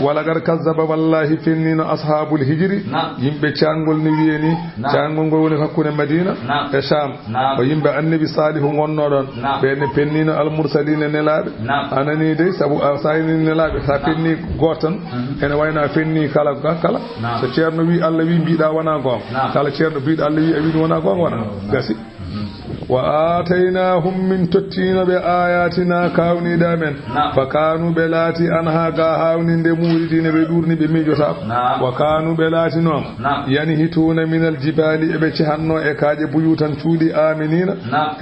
wala gar kazzaba wallahi finnino ashabul hijri yimbe ciangol ni wieni ciangol gol woni hakkunde madina e sham ko yimbe annabi salihu wonno don be ne pennino al mursalin nelabe anani de sabu sayni nelabe sa penni gotan ene wayna fenni kala kala so ceerno wi Allah wi biida wana gom kala ceerno biida Allah wi abi wana gom wana gasi وآتيناهم من تتين بآياتنا كاوني دامن فكانوا بلاتي أنها قاهاون دموردين بدورني بميجوساق وكانوا بلاتي نوم ينهتون من الجبال إبتهنو إكاج بيوتا تودي آمنين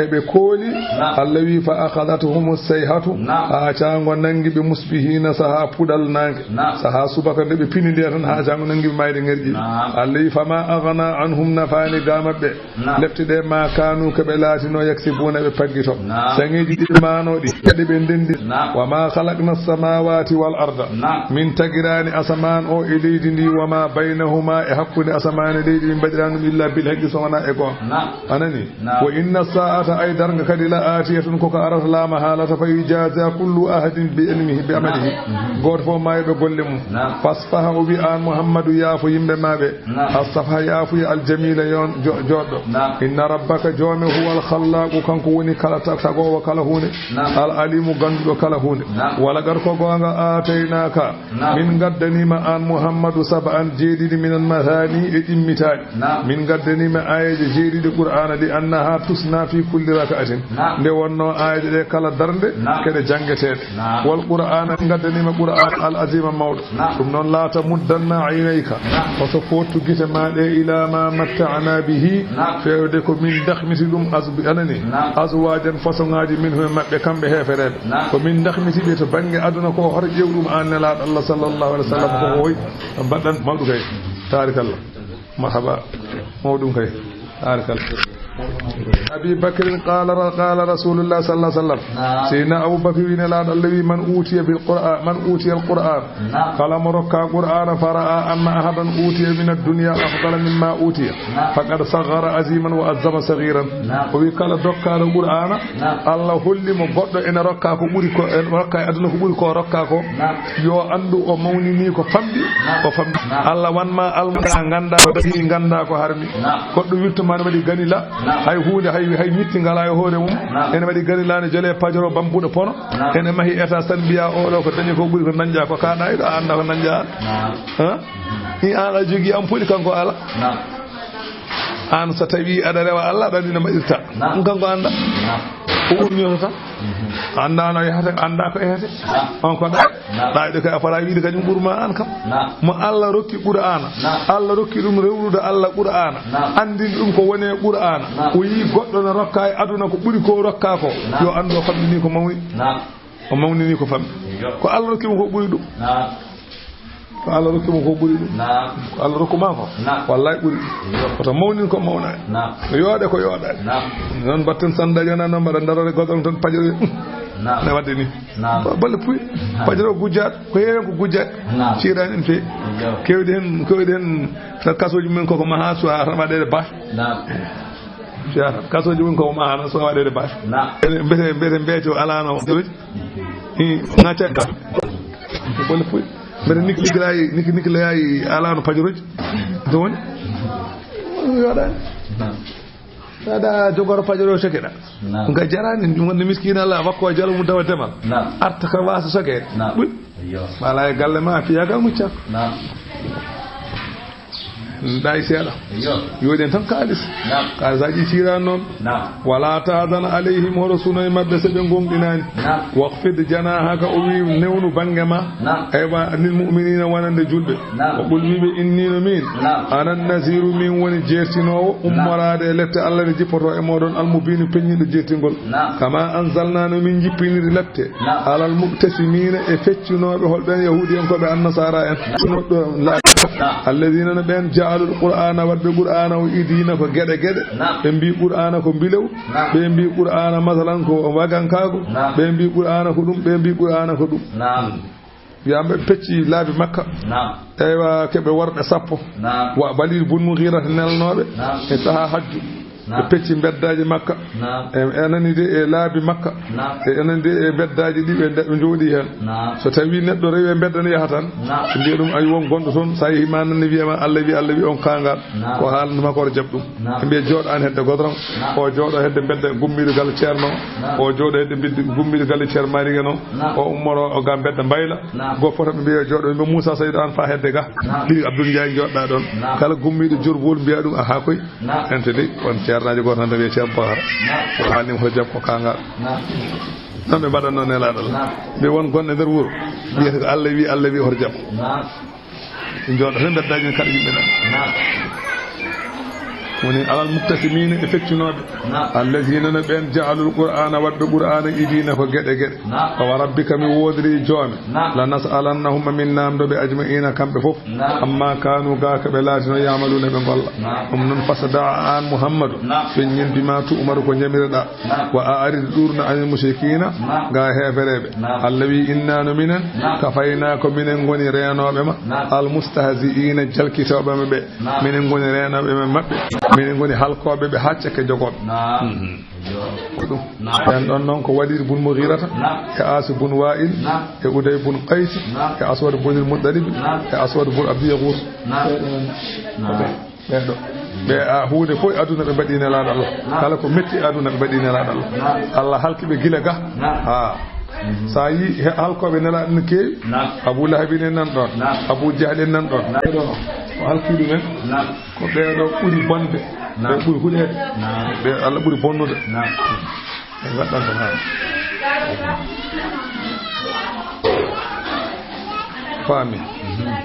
إبكولي اللوي فأخذتهم السيحة آتان وننجي بمسبهين سها پودل نانج سها سبكا بپيني ديرن آتان وننجي بمايد نرجي اللوي فما أغنى عنهم نفاني قامت بي لفتدي ما كانوا كبلاتي no yaksibuna be paggito sangeji di mano di kadi be ndendi wa ma khalaqna as-samawati wal arda min tagirani asman o ilidi ndi wa ma bainahuma e hakkunde asmane deydi min badiranu illa bil haqqi sona e go anani wa inna sa'ata ay darga kadi la atiyatun ko arata la mahalata fa yujaza kullu ahadin bi ilmihi bi amalihi god fo maybe golle mum fasfaha bi an muhammadu yafu yimbe mabe asfaha yafu al jamila yon joddo inna rabbaka jami huwa خلاق كانكو وني كلا تاغو وكلا هوني العليم غندو كلا هوني ولا غركو غونغا اتيناك من غدني ما ان محمد سبعا جديد من المثاني ادمتان من غدني ما ايه جديد القران لانها تسنا في كل ركعه دي ونو ايه دي كلا درنده كده جانغتede والقران غدني ما قران العظيم مود ثم نون لا تمدنا عينيك وصفوت جسما الى ما متعنا به فيدكو من دخمتهم anani azwajan fasongaji min hum mabbe kambe heferebe ko min dakhmiti be to bangi aduna ko hor jewdum annala Allah sallallahu alaihi wasallam ko hoy baddan mawdu kay tarikallah marhaba mawdum kay tarikallah أبي بكر قال رسول الله صلى الله عليه وسلم سيدنا أبو بكر الذي من أوتي القرآن فلم ركع القرآن فرأى أن أحدا أوتي من الدنيا أفضل مما أوتي فقد صغر عظيما وأعظم صغيرا وقال دكار القرآن الله هل مبعد إن ركع كبرك ركع أدنى كبرك ركعك يو أندو أموني كفمدي الله وانما المعنى غندا كهرمي كل يوتمان بدي غنيلا hay huunde hay mitti ngala e hoore mum ene waɗi garilane jole pajoro bambuɗo pono ene mahi état tan mbiya oɗo ko dañi ko ɓuri ko dañja ko kaɗa iɗo anda ko dañja i an a jogui ampuɗi kanko ala an so tawi aɗa rewa Allah aɗa andina mbaɗirta ɗum kanko anda ko ummiyoto tan anda no yahata anda ko yahate on ko ɗayɗo kay a fala wiide kañum ɓurma an kam mo Allah rokki qur'ana Allah rokki ɗum rewrude Allah qur'ana andin ɗum ko wone qur'ana o yi goɗɗo no rokka e aduna ko ɓuri ko rokka ko yo ando famɗini ko mawni o mawnini ko famɗi ko Allah rokkimo ko ɓuri ɗum ko Allah rokkimo ko ɓuri ɗum ko Allah rokkuma ko wallahi ɓuri koto mawnin ko mawnaani ko yooɗe ko yooɗaani noon batten sandajana noon mbaɗa darore godon tan pajore ne wadde ni balle puy pajoro gujjaɗo ko heewen ko gujjaɗe ciirani en fe kewde hen kasoji mumen koko maha suwa tan waɗede bâche ciara kasoji mumen koko maha tan suwa waɗede bâche mbete mbeete o alano joji ŋacca bolle fuy mbeɗa nikkilayi alano pajuroji to woni yoɗani aɗa jogoro pajoro sokeɗa nga jarani wonde miskina Allah wakko jalo mum dawa demal arta ka wasa sokede ɓuy wala e galle ma fiyagal muccako ɗay seeɗa yoɗen tan kalisaji cirani noon wala tadan alayhim hoɗo sunoye mabɓe so ɓe gonɗinani waqfid janahaka o wi newnu banggue ma eywa lil muminina wonande julɓe o ɓul wiɓe innino min anan nasiru min woni jertinowo ummorade e lefte Allah ne jippoto e moɗon almubinu peññiɗo jertingol kama anzalnano min jippiniri lefte alal muqtasimina e feccinoɓe holɓen yahudi en koɓe annasara en alladina no ɓen jaalul qur'ana wadɓe qur'ana o idina ko gueɗe ɓe mbi qur'ana ko bilew ɓe mbi qur'ana masalan ko wagankago ɓe mbi qur'ana ko ɗum ɓe mbi qur'ana ko ɗum yamɓe pecci laabi makka eywa keɓe worɓe 10 wa Walid bun Mughira nelnoɓe e saaha hajju ɓe pecci beddaji makka enani de e laabi makka enani de e beddaji ɗi ɓe jooɗi hen so tawi neɗɗo rewi beddana yaha tan ɓe mbiya ɗum ayi won gonɗo toon sa yeehi ma nanne wiyama Allah wi on kangal ko haalanma ko jaɓ ɗum ɓe mbiya jooɗani hedde godron o jooɗo hedde bedda gummiɗo galle ceerno o jooɗo hedde gummiɗo galle ceer marigue noon o ummoro o ga bedda mbayla go foto ɓe mbiya jooɗo ɓe mbiya Moussa Saydou an fa hedde ga ɗi Abdoul Ndiaye joɗɗa ɗon kala gummiɗo jorbol mbiya ɗum aha koy ente de on ceernaji goto tan wiye ceer Bahar o haalnima ho jaɓ ko kangal non ɓe mbaɗatno nelaɗal ɓe won gonɗe nder wuuro wiyata ko Allah wi hoto jaɓ jooɗo tan beddaji kala yimɓe ɗan woni alal muktasimina e feccinoɓe alladina no ɓen jaalul qur'ana wadɓe qur'ana idina ko gueɗe wa rabbika mi wodiri joome la nasalannahum min namdoɓe ajmaina kamɓe foof amma kanu gaka ɓe laatino yamaluna ɓe golla ɗum noon fasada an Muhammadou feññin bima tu umaru ko jamireɗa wa a aride ɗurno anil mushrikina ga hefereɓe Allah wi innano minen kafayna ko minen goni renoɓe ma al mustahziina jalkitoɓema ɓe minen goni renoɓe men mabɓe minen goni halkoɓe ɓe ha cekke jogoɓe ɗum ɓen ɗon noon ko Walid bun Mughirata e Asi bun Wa'il e Uday bun Qays e Aswad bun al-Muttalib e Aswad bun Abdi Yaghus ɓeɗo ɓe hunde fof aduna ɓe mbaɗi nelaɗo Allah kala ko metti aduna ɓe mbaɗi nelaɗo Allah Allah halkiɓe gila ga ha sa yi halkoɓe nelaɗo no kewi Abu Lahabi en nan ɗon Abu Jahl en nan ɗon ɓeɗo o halkiɗu men ko ɓeɗo ɓuuri bonde ɓe ɓuuri huɗede ɓe Allah ɓuuri bonnude ɓe gaɗɗan ɗon ha faami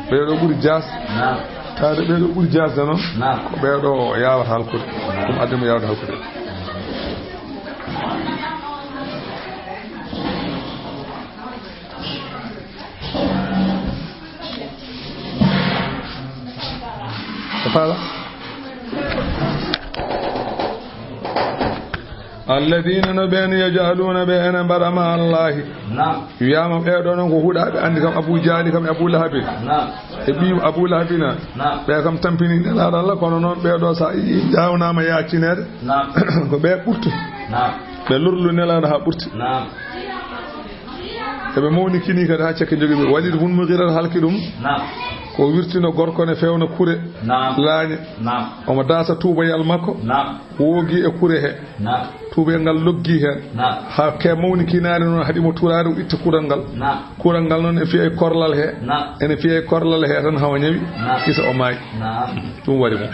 ɓeɗo ɓuuri jasde tawde ɓeɗo ɓuuri jasde noon ko ɓeɗo yawata halkude ɗum addimo yawde halkude فهذا الذين نبين يجعلون بين برما الله يا ما بيدون ko hudaɓe andi kam Abu Jali kam Abu Lahabi e bi Abu Lahabina be kam tampini nelaɗo Allah kono noon ɓeɗo sa jawnama yaccinede ko ɓe ɓurti ɓe lurlu nelaɗo ha ɓurti eɓe mawni kini kadi ha cekke jogiɓe Walid bun Mughira halki ɗum ko wirtino gorko ne fewna kure laañe omo daasa tuubayal makko woogi e kure he tuubayal ngal loggi hen ha ke mawni kinaade noon haɗimo turade o itta kural ngal noon e fiya e korlal he ene fiya e korlal he tan hawa ñawi kisa o maayi ɗum waɗi mum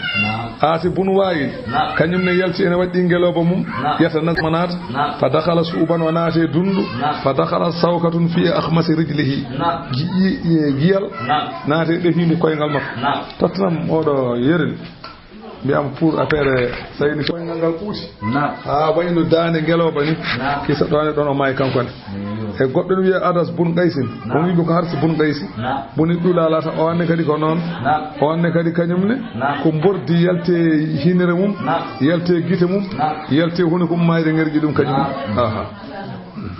Asi bun Wa'il kañum ne yalti ene waɗi ngeloba mum yata nasmanata fa dakhala suuban o naate dundu fa dakhala sawkatun fi akhmasi rijlihi giyal naate ɗefinde koyngal makko tottanam oɗo yerini mbiyama pour affaire sayni koyngal ngal ɓuuti ha wayno dande ngeloba ni kisa ɗone ɗon o maayi kankone e goɗɗo ne wiya Adas bun Qaysin on wiɓe ko Harsi bun Qaysi boni ɗulalata o anne kadi ko noon o anne kadi kañumne ko bordi yalte hinere mum yalte guite mum yalte hunde ko mayde ngerji ɗum kañum aha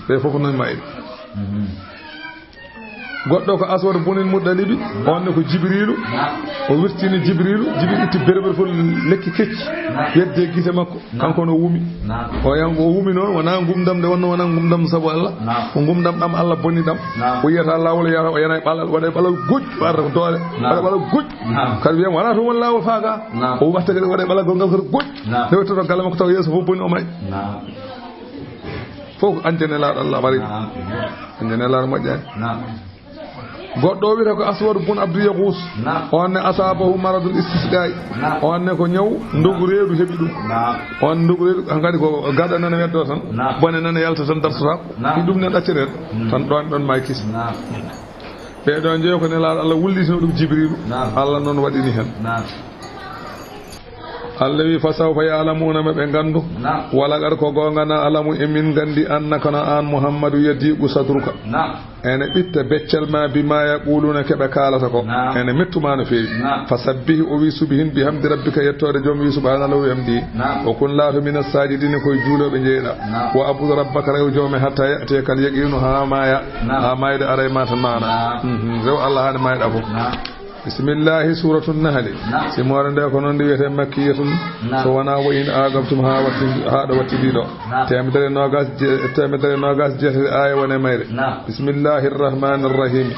ɓe fof noon mayde goɗɗo ko aswad bunil muɗalibi onne ko jibrilu o wirtini jibrilu itti berbere fof lekki kecci yedde gite makko kanko no wumi o yango o wumi noon wona gumdam de wonno wona gumdam sabu Allah ko gumdam ɗam Allah bonni ɗam o yiyata lawol yata o yana ɓalal waɗa ɓalal gujj warata ko doole waɗa ɓalal gujj kadi wiyama wona to won lawol faaga o watta kadi waɗa ɓalal gongal koto gujj ndewato galle makko taw yeeso fof bonni o may fof anjane laaɗo Allah mari anjane laaɗo moƴƴani goɗɗo wiyata ko aswad bun abdou yahous onne asabahu maradul istisqai onne ko ñaw ndogu reedu heeɓi ɗum on ndogu reedu kadi ko gaɗa nana weddo tan bone nana yalta tan dartotako ɗum nen ɗaccireɗo tan ɗon ma kis ɓeɗo jeeyo ko nelaɗo Allah wullitino ɗum jibrilu Allah noon waɗini hen Allah wi fa sawfa ya'lamuna ma ɓe gandu wala gar ko gongana alamu emin gandi annaka na an muhammadu yadiqu sadruka ene ɓitta beccel ma bima yaquluna keɓe kalata ko ene mettuma no feewi fasabbih o wi subihin bihamdi rabbika yettode joom wi subhanallah wi hamdi o kun laato min as-sajidin koye juuloɓe jeeɗa wa abud rabbaka rew joome hatta ya'te kal yaqinu ha mayde aray ma tan mana rew Allah hade mayɗa fof bisimillahi suratu nahli simore nde ko noon ndi wiyete makkiyatun so wona wo in agabtum haɗo wattidiɗo temedere nogas jeetati aya wone mayre bisimillahi rrahmani rrahim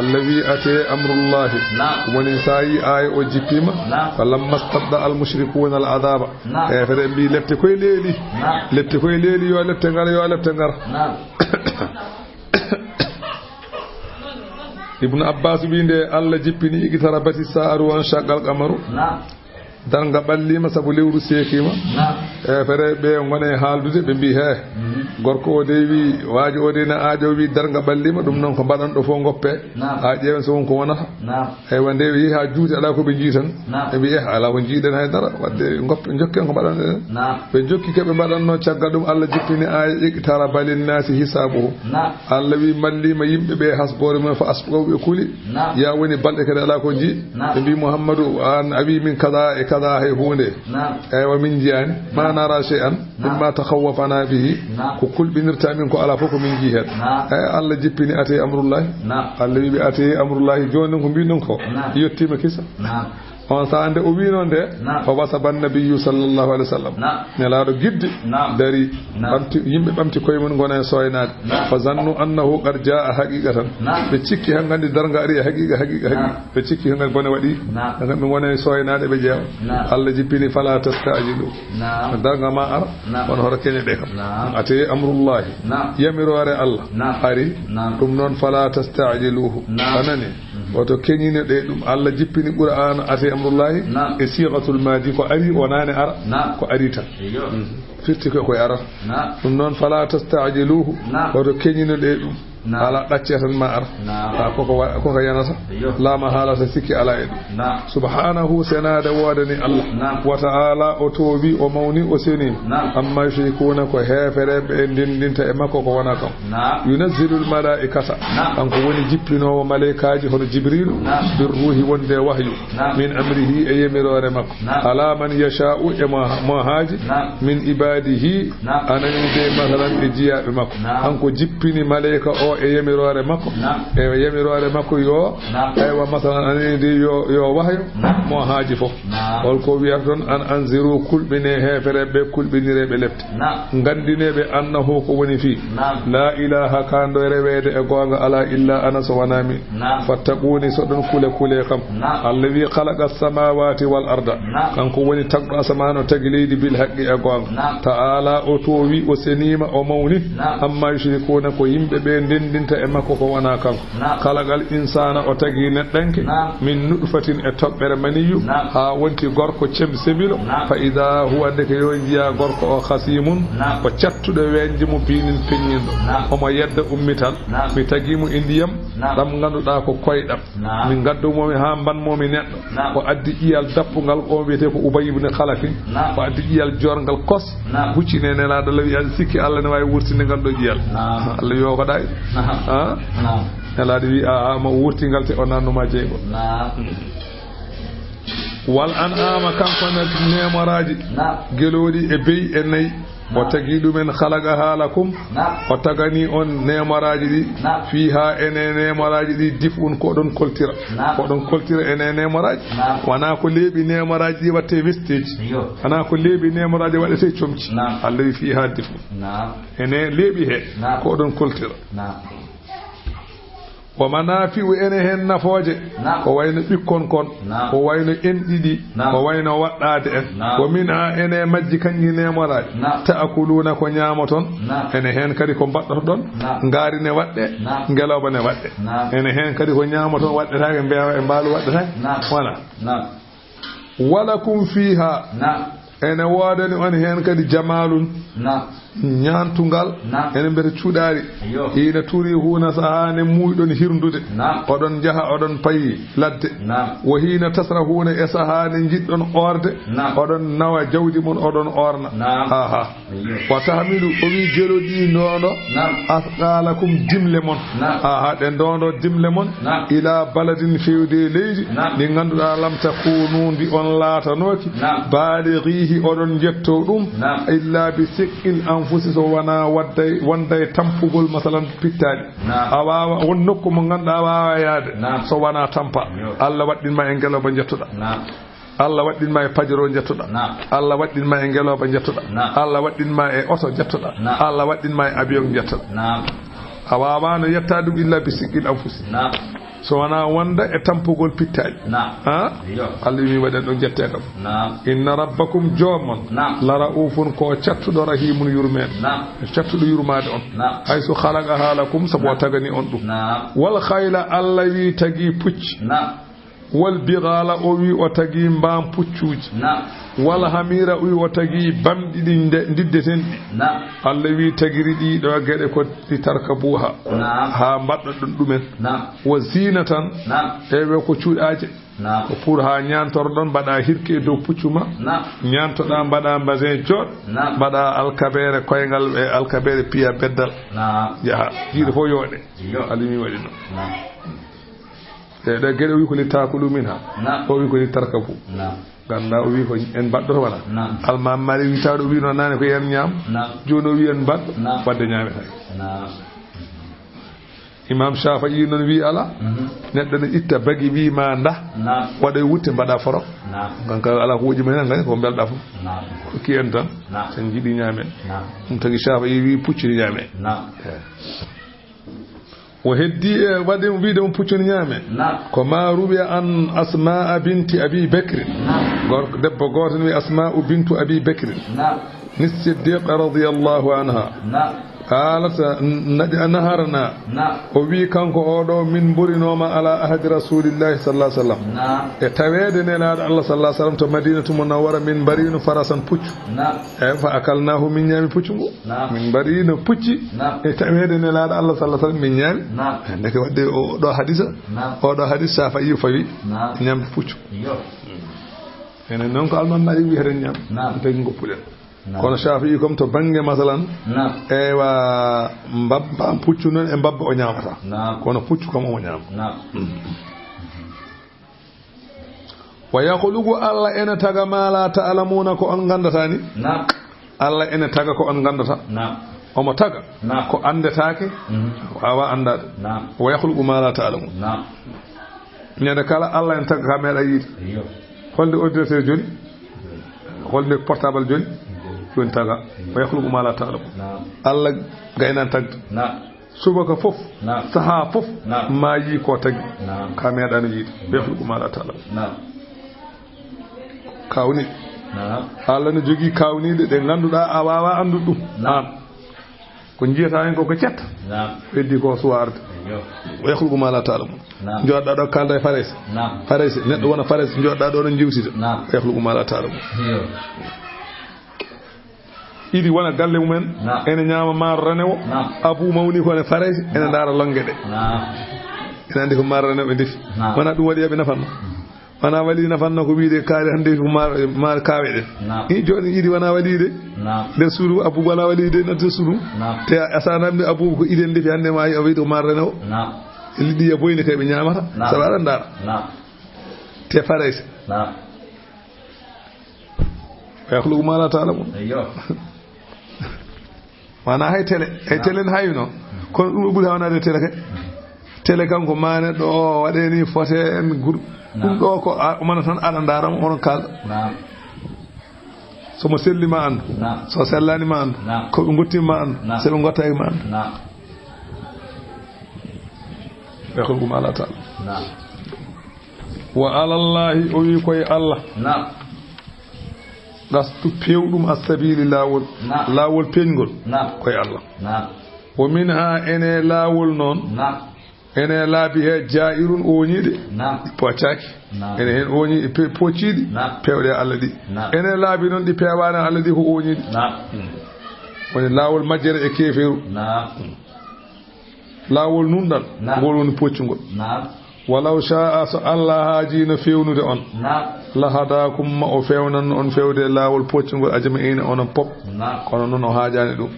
allah wi ate amrullahi woni sa yi aya o jippima falamma stadda almushrikuna al adaba e fede mbi lette koye leeli yo lette ngar ibnu abbas winde Allah jippini igitara bati sa'aru wan shaqal qamaru darga ɓallima sabu lewru seekima e fere ɓe gone haaldude ɓe mbi he gorko o de wi waaji o de na aajo wi darga ɓallima ɗum noon ko mbaɗan ɗo fof goppe ha ƴeewen so wonko wonata eywa nde wi ha juuti ala koɓe jiitan ɓe mbi ala ko jiiɗen haydara wadde goppe jokken ko mbaɗan ɗen ɓe jokki keɓe mbaɗanno caggal ɗum Allah jippini aya iqtara balin nasi hisabuhu Allah wi mallima yimɓeɓe hasbore mumen fa asɓoɓe ɓe kuuli ya woni balɗe kadi ala ko jii ɓe mbi Muhammadu an a wi min kada e kada hay hunde eywa min jiyani ma nara shay'an mimma takhawwafana bihi ko kulɓinirta min ko ala fof ko min jii hen Allah jippini ate amrullahi Allah wi ɓe ate amrullahi joni ko mbin ɗon ko yettima kisa on sa nde o wi noon de fa wasaba nabiyyu sallallahu alaihi wasallam nelaɗo giddi dari yimɓe ɓamti koye mum gona e soynade fa zannu annahu qad jaa haqiqatan ɓe cikki han gandi darga ari haqiqa ɓe cikki han bone waɗi ɓe gona e soynade ɓe ƴeewa Allah jippini fala tastajilu darga ma ara on hoto keñe ɗe kam ate amrullahi yamirore Allah ari ɗum noon fala tastajiluhu anani woto keñine ɗe ɗum Allah jippini qur'an ate amrullahi e sigatul madi ko ari wonane ara ko ari tan firti koye ara ɗum noon fala tastajiluhu woto keñine ɗe ɗum ala ɗacce tan ma ara koko yanata lama haalata sikki ala e ɗum subhanahu senade wodani Allah wa ta'ala o towi o mawni o seni amma yushrikuna ko hefereɓe e ndindinta e makko ko wona kam yunazzilul malaikata kanko woni jippinowo malaikaji hono jibril bir ruhi wonde wahyu min amrihi e yemirore makko ala man yasha'u e mo haaji min ibadihi anani de masalan e jiyaɓe makko kanko jippini malaika o e yemirore makko e yemirore makko yo aywa masalan anani de yo wahyu mo haaji fof holko wiyata toon an anziru kulɓine hefereɓe kulɓinireɓe lefte gandineɓe annahu ko woni fi la ilaha kando rewede e gonga ala illa ana so wanami fattaquni so ɗon kule kam Allah wi khalaqa samawati wal arda kanko woni tagɗo asamano tagi leydi bil haqqi e gonga ta'ala o towi o senima o mawni amma yushrikuna ko yimɓeɓe ndendinta e makko ko wona kanko kalagal insana o tagi neɗɗanke min nutfatin e toɓɓere maniyu ha wonti gorko cemsemilo fa ida huwa ndeke yo jiya gorko o khasimun ko cattuɗo weñje mo binin peññinɗo omo yedda ummital mi tagimo e ndiyam ɗam ganduɗa ko koyɗam min gaddumomi ha mbanmomi neɗɗo o addi ƴiyal dappugal o wiyete ko Ubay ibn Khalaf o addi ƴiyal jorgal kos huccine nelaɗo lawi aɗa sikki Allah ne wawi wurtinde ngal ɗo ƴiyal Allah yo ko ɗay nelaɗo wi mo wurtingal te o nannuma jeygol wal an ama kanko ne nemoraji geloɗi e beyi e nayyi o tagi ɗumen halagaha lakum o tagani on nemaraji ɗi fiha ene nemaraji ɗi dif'un ko ɗon koltira ene nemaraji wona ko leeɓi nemaraji ɗi watte vestage wona ko leeɓi nemaraji waɗete comci Allah wi fiha dif'un ene leeɓi he ko ɗon koltira o manafi'u ene hen nafooje o wayno ɓikkon kon o wayno enɗiɗi o wayno waɗɗade en o min ha ene majji kanƴi nemoraji ta'kuluna ko ñamoton ene hen kadi ko mbaɗɗoto ɗon ngaari ne waɗɗe ngeloba ne waɗɗe ene hen kadi ko ñamoton waɗɗetake mbewa e mbaalu waɗɗetake wala walakum fiha ene woodani on hen kadi jamalun ñantugal ene mbete cuuɗari ina turi huna sahane muyɗon hirdude oɗon jaaha oɗon payi ladde wo hina tasrahuna e sahane jiɗɗon orde oɗon nawa jawdi mon oɗon orna aha wa tahmilu o wi jeloɗi nono asqalakum dimle mon aha ɗe ndondo dimle mon ila baladin fewde leydi ɗi ganduɗa lam takunu ndi on laatanoki balighihi oɗon jetto ɗum illa bi siqqil anfusi so wana wonday tampugol masalan pittaɗi a wawa won nokku mo ganduɗa wawa yaade so wana tampa Allah waɗɗinma e ngeloba jettoɗa Allah waɗɗinma e pajoro jettoɗa Allah waɗɗinma e ngeloba jettoɗa Allah waɗɗinma e oto jettoɗa Allah waɗɗinma e avion jettoɗa a wawano yetta ɗum illa bi siqqil anfusi so wana wonda e tampugol pittaji ha Allah mi waɗen ɗon jette kam inna rabbakum joomon la raufun ko cattuɗo rahimun yurmen cattuɗo yurmade on hayso khalaqa halakum sabo tagani on ɗum wal khayla Allah wi tagi pucci wal bighala o wi o tagi mbam puccuji wala hamira wi o tagi bamɗi ɗi diddeten ɗi Allah wi tagiri ɗi ɗo gueɗe ko ɗi tarkabuha ha mbaɗɗo ɗon ɗumen wa zinatan ewe ko cuuɗaje ko pour ha ñantorɗon mbaɗa hirke e dow puccuma ñantoɗa mbaɗa basin joɗ mbaɗa alkabere koyngal e alkabere piya beddal jaaha jiiɗo fof yooɗe alimi waɗi noon ɗe gueɗe wi ko li takulu min ha o wi ko li tarkabu ganda o wi ko en mbaɗɗoto wala almam mari wi tawɗo wi noon nane ko yen ñaam joni o wi en mbaɗɗo wadde ñametake imam Shafi'i noon wi ala neɗɗo ne itta bagi wi ma nda waɗa wutte mbaɗa forok ganka ala ko wuji men ngani ko belɗa fof ko ki en tan sen jiiɗi ñaamen ɗum tagi Shafi'i wi puccini ñaame o heddi e waɗi wiide mo puccini ñaame ko ma ruɓe an Asma'a binti Abi Bakr gorko debbo goto wi Asma'u bintu Abi Bakr ni Siddiq radiyallahu anha قالت نهرنا وبي كانكو أودو من برينوما على أحد رسول الله صلى الله عليه وسلم اتويدنا الله صلى الله عليه وسلم تو مدينة منورة من برين فرسان بوچ فأكلناه من يامي بوچ من برين بوچ اتويدنا الله صلى الله عليه وسلم من يامي نك ودي دو حديث شافعي فوي يام بوچ ene non ko alman mari wi heren ñam tan goppulen kono Shafi'i comme to bange masalan ewa mbabba puccu non e mbabba o ñamata kono puccu kam o ñama wa yakhluqu Allah ena taga ma la ta'lamuna ko on gandata ni Allah ena taga ko on gandata omo taga ko andetaake wawa andade wa yakhluqu ma la ta'lamun ñande kala Allah en taga ka meeɗa yiide holde ordinateur joni holde portable joni joni taga o yakhluqu ma la ta'lamu Allah gaynan tagde subaka fof saha fof ma yi ko tagi ka meeɗano yiide o yakhluqu ma la ta'lamu kawni Allah ne jogi kawniɗe ɗe ganduɗa a wawa andude ɗum an ko jiyata hen koko cetta heddi ko suwarde o yakhluqu ma la ta'lamu joɗɗa ɗo kalda e farese neɗɗo wona farese joɗɗa ɗo ɗon jiwtita o yakhluqu ma la ta'lamu idi wona galle mumen ene ñaama maaro ranewo abu mawni ko ne farese ene ndaara longue ɗe ene andi ko maaro ranewo ɓe defi wona ɗum waɗi yaɓe nafanno wona wali nafanno ko wiide kaari hande ko maaro kaawe ɗen i joni idi wona walide nde suuru abu wona walide nante suuru te asanamde abu ko iden defi hande ma o wiide ko maaro ranewo e liɗɗi ya boyni kay ɓe ñamata sabu aɗa ndaara te farese o yakhluqu ma la ta'lamun wana hay télé hayno kono ɗum ɓuri hawnade télé kay télé kanko mane ɗo waɗeni foté en gur ɗum ɗo ko mana tan aɗa daramo onon kalɗa somo sellima andu so sellanima andu koɓe gottima andu soɓe gottayima andu e ko ɗum ala taala wa alallahi o wi koye Allah gastu pewɗum as-sabili lawol peñgol koye Allah wo min ha ene lawol noon ene laabi he jairun oñiɗe poccaki ene hen oñi pocciɗi pewɗe Allah ɗi ene laabi noon ɗi pewani Allah ɗi ko oñiɗi woni lawol majjere e keferu lawol nunɗal ngol woni poccugol walaw sha'a so Allah haajino fewnude on la hadakum ma o fewnan on fewde lawol poccugol ajma'ina onon pop kono noon o haajani ɗum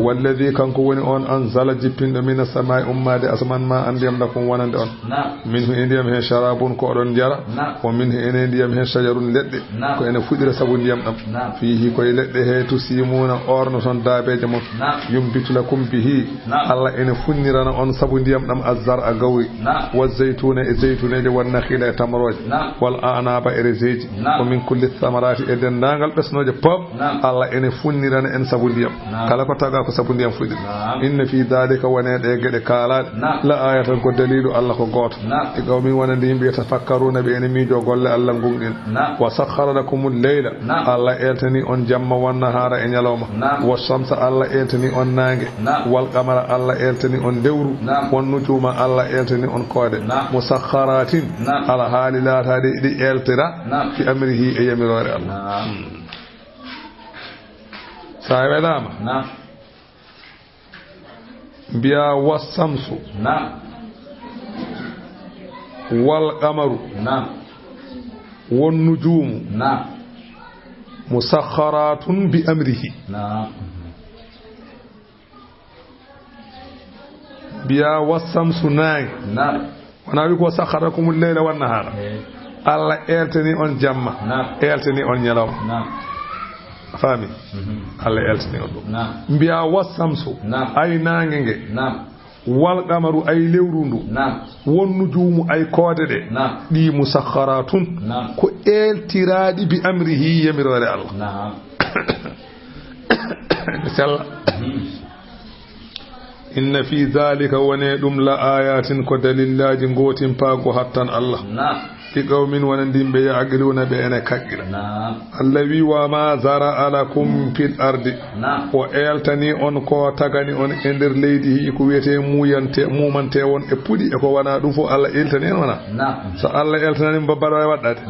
walladhi kanko woni on anzala jippinɗo mina samai ummade asman ma andiyam da kon wonande on minhu indiyam hen sharabun ko oɗon jara o minhu ene ndiyam hen shajarun leɗɗe ko ene fuɗira sabu ndiyam ɗam fihi koye leɗɗe he tusimuna orno toon daabeje mon yumbitu lakum bihi Allah ene funnirana on sabu ndiyam ɗam azzar a gawri wa zaytuna e zaytuneje wan nakhila e tamaroje wal anaba e reseji ko min kulli thamarati e dendagal ɓesnoje pop Allah ene funnirana en sabu ndiyam kala ko taga ko sabu ndiyam fuɗi inna fi dhalika waneɗe gueɗe kaalaɗe la ayatan ko dalilu Allah ko goto e qawmin wonande yimɓe tafakkaruna ɓe ene miijo golle Allah gunɗin wa sakhkhara lakumul layla Allah eltani on jamma wan nahara e ñalawma wa shamsa Allah eltani on nangue wal qamara Allah eltani on lewru won nujuma Allah eltani on koode musakharatin ala haali laatade ɗi eltira fi amrihi e yamirore Allah sa weɗama mbiya wassamsu wal qamaru won nujumu musakharatun bi amrihi biya wassamsu naange wona wi ko sakharakumul layla wan nahara Allah eltani on jamma eltani on ñalawma fami Allah eltani on ɗum mbiya wassamsu ay naange nge wal qamaru ay lewru ndu won nujumu ay koode ɗe ɗi musakharatun ko eltiraɗi bi amrihi yamirore Allah sella inna fi dhalika wone ɗum la ayatin ko dalillaji gotin paago hattan Allah ɗi qawmin wonandimɓe yaqiluna ɓe ene kaqqira Allah wi wa ma zara lakum fil ardi o eltani on ko tagani on e nder leydi hi ko wiyete mumante won e puɗi e ko wona ɗum fof Allah eltani en wona so Allah eltanani mbabbara waɗɗade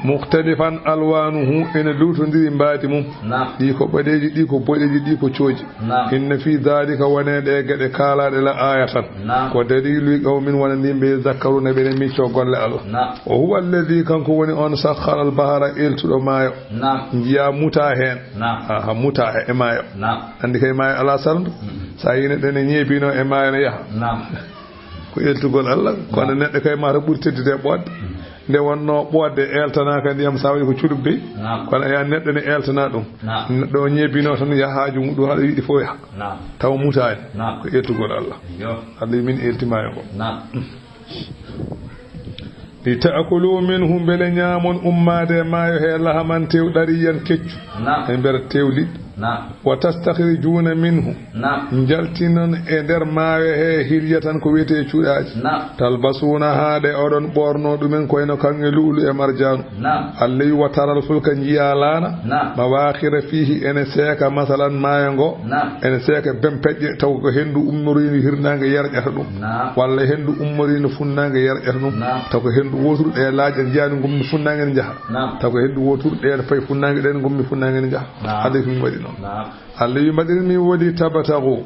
mukhtalifan alwanuhu ene lutondiri mbaadi mum ɗi ko ɓaɗeji ɗi ko boɗeji ɗi ko cooji inna fi dhalika woneɗe gueɗe kaalaɗe la ayatan ko dalilu qawmin wonandimɓe zakkaruna ɓene micco golle Allah o huwa alladhi kanko woni on sakhara al bahara eltuɗo maayo jiya muta hen ha muta e maayo andi kay maayo ala saldu sa yi neɗɗo ne ñeebino e maayo ne yaaha ko eltugol Allah kono neɗɗo kay mata ɓuuri teddude ɓodde nde wonno ɓodde eltanaka ndiyam sa waɗi ko culub dey kono ya neɗɗo ne eltana ɗum neɗɗo o ñeebino tan yahaaju muɗum haɗa yiɗi fof yaha taw mutani ko eltugol Allah Allah min eltimayo ko li ta'kulu minhum bele ñaamon ummade maayo he lahaman tew ɗariyan keccu e nder tewliɗɗo wa tastakhrijuna minhu jaltinon e nder maayo he hirya tan ko wiyete cuuɗaji talbasuna haade oɗon ɓorno ɗumen koyno kange lu'lu e marjanu allahi wa taral fulka jiya laana mawakhira fihi ene seeka masalan maayo ngo ene seeka bempeƴƴe taw ko hendu ummorino hirnange yerƴata ɗum walla hendu ummorino funnange yerƴata ɗum taw ko hendu woturɗe e laaƴe jiyani gummi funnange ne jaha taw ko hendu woturɗe e pay funnange ɗen gummi funnange ne jaha hade ko min waɗi noon Allah wi mbaɗirmi wodi tabatagu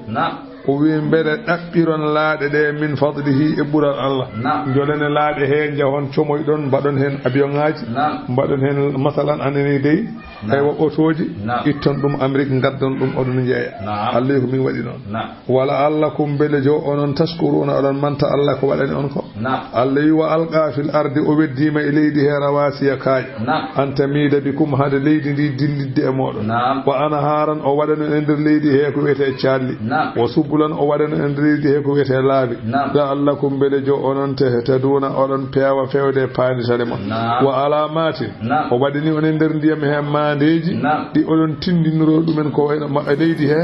o wi mbeɗe ɗaɓɓiron laaɗe ɗe min fadlihi e ɓural Allah jolene laaɗe he jahon comoyɗon mbaɗon hen avion ŋaji mbaɗon hen masalan anani dey aywa otoji itton ɗum Amérique gaddon ɗum oɗon jeeya Allah ko min waɗi noon wala Allah kum bele jo onon taskuruna oɗon manta Allah ko waɗani on ko Allah wi wa alqa fil ardi o weddima e leydi he rawasiya kaaƴ anta miida bikum hade leydi ndi dillidde e moɗon wa ana haran o waɗano e nder leydi he ko wiyete calli o subulan o waɗano e nder leydi he ko wiyete laabi la Allah kum bele jo onon teduna oɗon peewa fewde paanditale mon wa alamati o waɗini on e nder ndiyam he mandeji ɗi oɗon tindinoro ɗumen ko wayno leydi he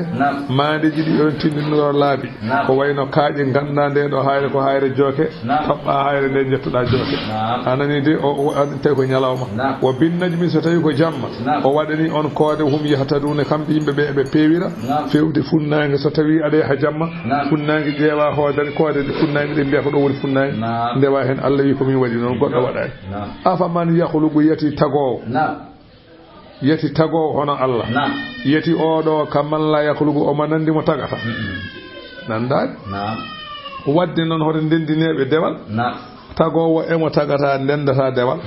mandeji ɗi oɗon tindinoro laabi ko wayno kaaƴe ganduɗa nde ɗo hayre ko hayre jooke toɓɓa hayre nde jettuɗa jooke anani de o tawi ko ñalawma wo binnajmi so tawi ko jamma o waɗani on koode hum yahtaduna kamɓe yimɓeɓe eɓe peewira fewde funnangue so tawi aɗa yaha jamma funnangue ƴeewa hoodani koode ɗe funnangue ɗe mbiya ko ɗo woni funnangue ndewa hen Allah wi komin waɗi noon goɗɗo waɗani afaman yahlugu yati tagowo hono Allah yati oɗo kamman la yahlugu omo nandimo tagata nandani wadde noon hoto ndendineɓe dewal tagowo emo tagata ndendata dewal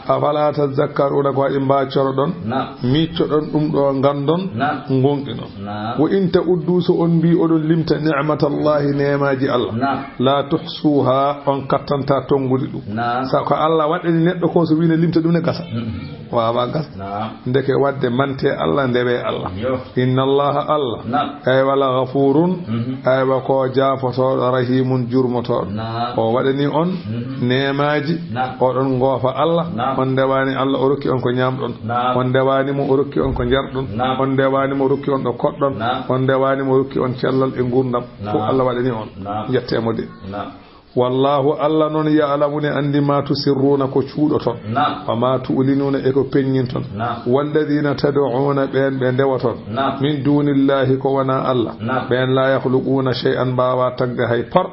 afala tazakkaruna ko waɗi mbacoro ɗon micco ɗon ɗum ɗo gandon gonɗi noon wo inta uddu so on mbi oɗon limta ni'matallahi nemaji Allah la tuhsuha on kattanta tongude ɗum sa ko Allah waɗani neɗɗo ko so wine limta ɗum ne gasa wawa gasa ndeke wadde mante Allah ndewe Allah inna allaha Allah ay wala ghafurun ay wa ko jafotoɗo rahimun jurmotoɗo o waɗani on nemaji oɗon goofa Allah on dewani Allah o rokki on ko ñamɗon on dewani mo o rokki on ko jarɗon on dewani mo rokki on ɗo koɗɗon on dewani mo rokki on cellal e gurdam fof Allah waɗani on jettemo de wallahu Allah non ya'lamuni andi ma tusirruna ko cuuɗoton wa ma tu'linuna e ko peññinton walladhina tad'una ben be ndewaton min dunillahi ko wana Allah ben la yakhluquna shay'an bawa tagga hay par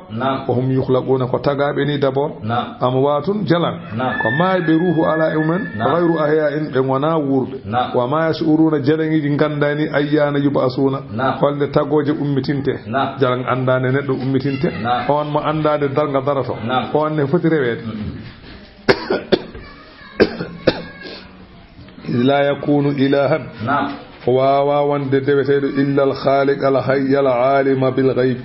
wa hum yukhlaquna ko tagabe ni d'abord amwatun jalan ko maybe ruhu ala umen ghayru ahya'in be wana wurbe wa ma yashuruna jalangiji gandani ayyana yubasuna holde tagoje ummitinte jalang andane neddo ummitinte on mo andade nga darato ko wanne foti rewede la yakunu ilahan wa wande dewetedo illa al khaliq al hayy al alim bil ghaib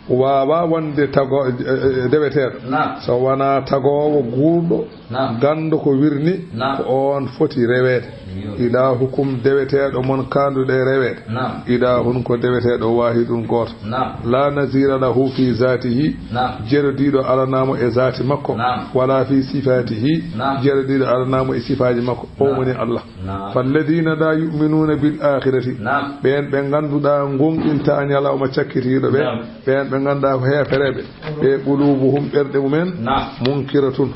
wa wande tago dewetedo so wana tagowo guudo gando ko wirni ko on foti rewede ilahukum dewetedo mon kandude rewede ilahun ko dewetedo wahidun goto la nazira lahu fi zatihi jerodido alanamo e zati makko wala fi sifatihi jerodido alanamo e sifaji makko o woni Allah falladina la yu'minuna bil akhirati ben be ganduda gonginta nyalawma cakkitido ben be ganda ko heferebe e qulubuhum berde mumen munkiratun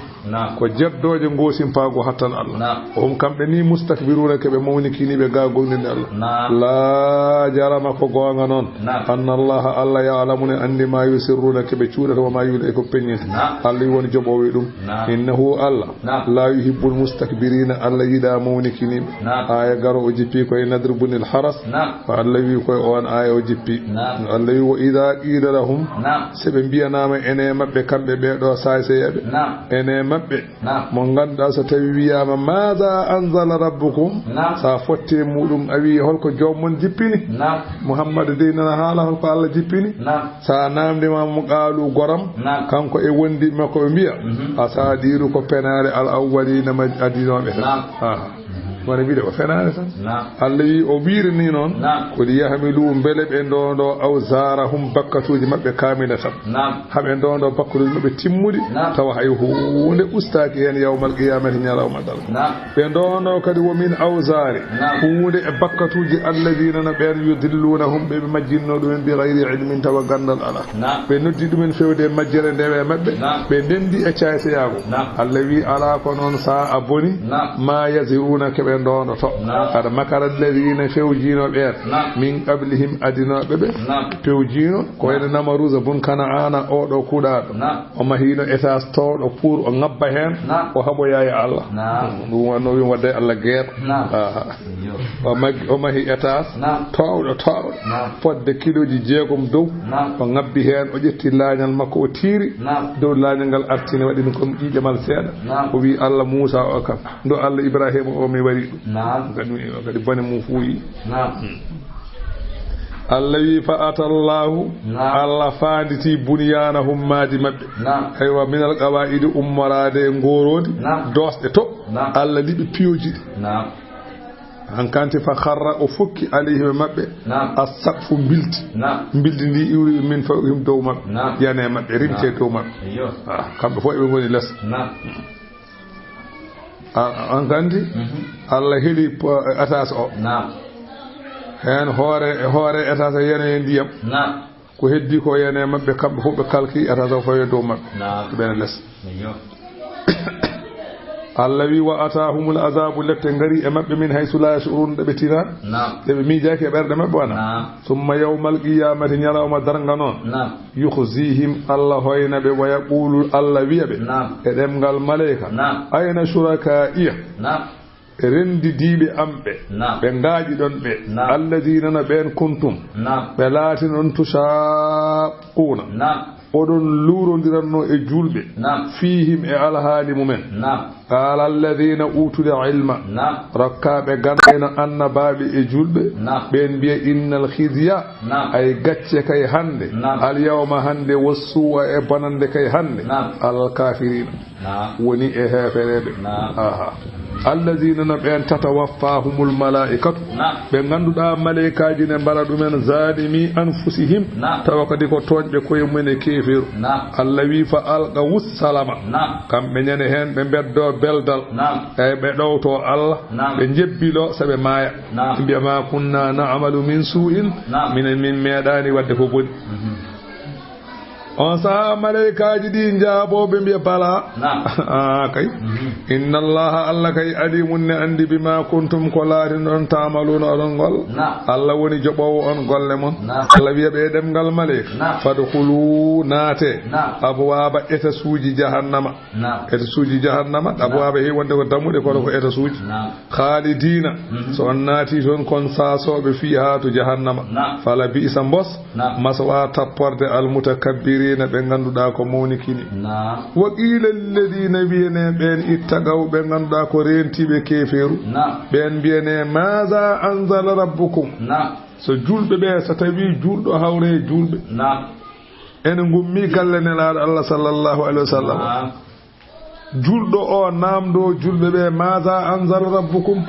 ko jebdoje ngosim paago hattan Allah hum kambe ni mustakbiruna ke be mawnikini be ga gonninde Allah la jarama ko gonga non anna Allah ya'lamuna andi ma yusirruna ke be cuudata wa ma yude ko peññita Allah woni jobowe dum innahu Allah la yuhibbul mustakbirina Allah yida mawnikini aya garo o jippi ko nadrubunil haras fa Allah wi ko on aya o jippi Allah wi wa idha qila lahum sebe biyanama ene mabbe kambe be do sayseyebe ene mabbe mo ganda so tawi wiyama madha anzala rabbukum sa fotte mudum awi holko jommon jippini Muhammad de nana hala holko Allah jippini sa namde ma mo qalu goram kanko e wondi makko be biya asadiru ko penare al awwalina ma adinobe wona biide ko fenaane tan Allah wi o wiirini noon ko li yahmilu mbele ɓe ndondo awzarahum bakkatuji maɓɓe kamilatan haɓe ndondo bakkatuji maɓɓe timmudi tawa hay hunde ustaki hen yawmal qiyamati ñalawma dal ɓe ndondo kadi womin awzari hunde e bakkatuji alladina no ɓen yudillunahum ɓe majjinno ɗumen bi gayri ilmin tawa gandal ala ɓe noddi ɗumen fewde majjere ndewe maɓɓe ɓe ndendi e cayseyago Allah wi ala ko noon sa a boni ma yaziruna keɓe ndono to kada makara alladhina fewjino ɓen min qablihim adinoɓe ɓe fewjino ko wayno namaruza bun kana'ana oɗo kuɗaɗo o mahino étage towɗo pour o ngabba hen o haɓoya e Allah ɗum wanno wi wadde Allah guerre o mahi étage towɗo fodde kiloji 6 dow o ngabbi hen o ƴetti lañal makko o tiiri dow lañal ngal artine waɗino comme ƴiƴamal seeɗa o wi Allah Moussa o kam ndo Allah Ibrahima o mi wari gari kadi bane mum fuuyi Allah wi fa atallahu Allah fanditi bunyanahum maadi mabbe aywa min al qawaid ummarade ngorodi dosde to Allah libi piyoji hankante fa kharra o fukki alayhi mabbe as-saqfu bildi ndi iwri min fawhim dow mabbe yana mabbe rimte dow mabbe kambe fo e ngoni les hankante Allah heli atas o hen hoore etata yene ndiyam ko heddi ko yene mabbe kambe fu be kalki etata fo do mabbe ben les Allah wi wa atahumul azabu lette ngari e mabbe min haythu la yashurun be tiran be miijake e berde mabbe wana summa yawmal qiyamati nyalawma daranga non yukhzihim Allah hoyna be wa yaqulu Allah wiyabe e demgal malaika ayna shuraka'iya rendi diibe ambe be ngaaji don be alladina na ben kuntum be latin on tushaquna odon lurondiranno e julbe fihim e alhaali mumen qala alladina utul ilma rakkabe gandena annababe e julbe ben biya innal khizya ay gacce kay hande al yawma hande wasuwa e banande kay hande al kafirin woni e heferebe alladina naben tatawaffahumul malaikatu be ganduda malaikaji ne bara dumen zalimi anfusihim tawakadi ko tonje koye mene kefiru Allah wi fa alqa wassalama kambe nyane hen be beddo beldal e be dowto Allah be jebbilo sabe maya biya ma kunna na'malu min su'in min medani wadde ko boni on sa malaikaji di njaabobe mbiya bala kay inna Allah kay alimun ne andi bima kuntum ko laarin on taamaluna on gol Allah woni jobowo on golle mon Allah wiya be demgal malaika fadkhulu nate abwaaba eta suuji jahannama abwaaba he wonde ko damude ko eta suuji khalidina so on naati ton kon saasobe fiha to jahannama fala bi isambos maswa tapporde al mutakabbir be ganduda ko mawnikini wa qila alladhina biyana ben ittagaw be ganduda ko rentibe keferu ben biyane maza anzala rabbukum so julbe be so tawi juldo hawre julbe en ngummi galle ne la Allah sallallahu alaihi wasallam juldo o namdo julbe be maza anzal rabbukum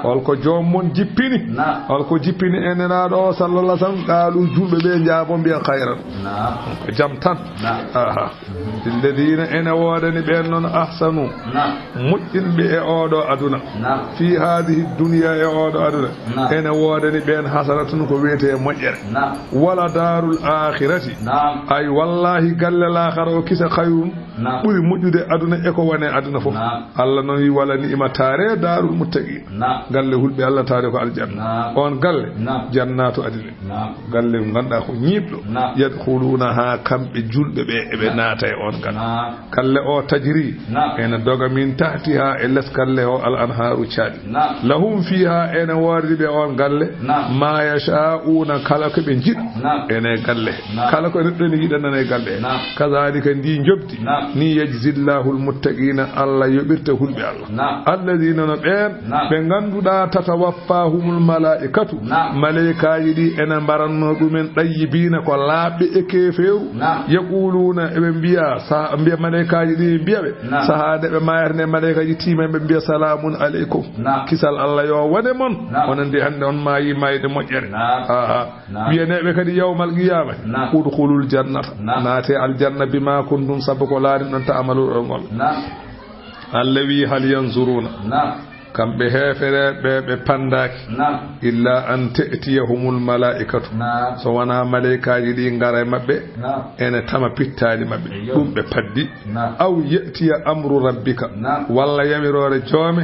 holko jommon jippini holko jippini enenado sallallahu alaihi wasallam qalu julbe be jaabo biya khairan jam tan alladina ena wodani be non ahsanu muddinbe e odo aduna fi hadhihi dunya e odo aduna ena wodani be hasanatun ko wete mojjere wala darul akhirati ay wallahi galle la kharo kisa khayrun buri mujjude aduna e ko wane aduna fof Allah non wi wala ni'ma tare darul muttaqin galle hulbe Allah tare ko aljanna on galle jannatu adina galle ganda ko nyibdo yadkhuluna ha kambe julbe be e be naata e on kalle o tajri ena doga min tahtiha elles kalle o al anharu chadi lahum fiha ena wardi be on galle ma yasha'una kala ko be jid ene galle kala ko neddo ni yidana e galle kazalika ndi jobdi ni yajzillahu almuttaqina Allah yobirta hulbe Allah alladhina be ganduda tatawaffahumul malaikatu malaikaji di ena baranno dumen dayyibina ko labbe e keferu yaquluna e be biya sa biya malaikaji di biyabe sahade be mayerne malaikaji time be biya salamun alaikum kisal Allah yo wade mon onande hande on mayi mayde mojjere biyane be kadi yawmal qiyamah udkhulul jannata naate aljanna bima kuntum sabko laari non ta'amalu ngol allawi hal yanzuruna kambe hefere be pandaki illa an ta'tiyahumul malaikatu so wana malaikaji di ngara mabbe ene tama pittani mabbe dum be paddi aw yatiya amru rabbika walla yamirore jome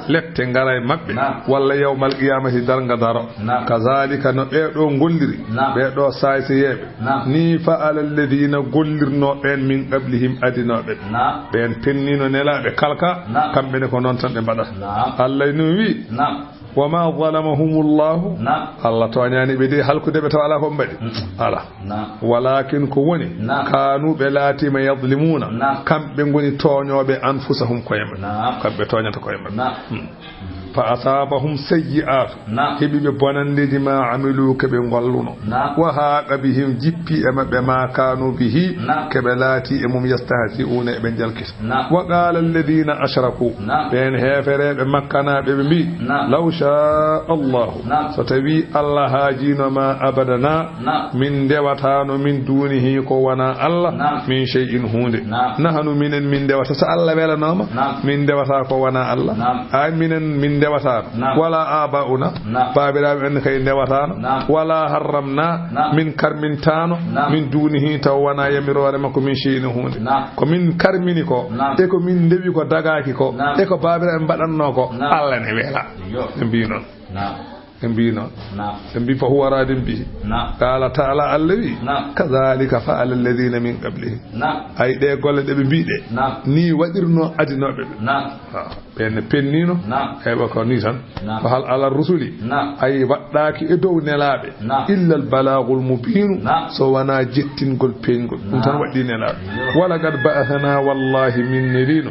lette ngara mabbe walla yawmal qiyamati darga daro kazalika no be do golliri be do sayse yebe ni fa alladhina gollirno ben min qablihim adinobe ben pennino nelabe kalka kambe ne ko non tan be bada Allah nuwi wama zalamahumullahu Allah to anyani be de halkude be to ala ko mbadi ala walakin ko woni kanu be lati ma yadlimuna kambe ngoni toñobe anfusahum koyema kambe toñata koyema fa asabahum sayyi'at hebi be bonandeji ma amilu kebe golluno wa haqa bihim jippi e mabbe ma kanu bihi kebe lati e mum yastahzi'una e be jalkis wa qala alladhina ashraku ben hefere be makkana be bi law sha Allah satawi Allah hajino ma abadana min dewatano min dunihi ko wana Allah min shay'in hunde nahnu min dewata sa Allah wela noma min dewata ko wana Allah ay min dewata wala abauna babira en kay dewata wala harramna min karmin tano min dunihi taw wana yamirore makko min shay'in hunde ko min karmini ko e ko min dewi ko dagaki ko e ko babira en badanno ko Allah ne wela mbi non بينا بي فهو راد به قال تعالى الذي كذلك فعل الذين من قبلهم اي دي غول دي بي دي ني وديرنو ادينوبه بن بنينو هيبا كو ني تان فهل على الرسل اي وداكي ادو نلابه الا البلاغ المبين سو وانا جتين غول بينغول تان ودي نلابه ولا قد بعثنا والله من نذير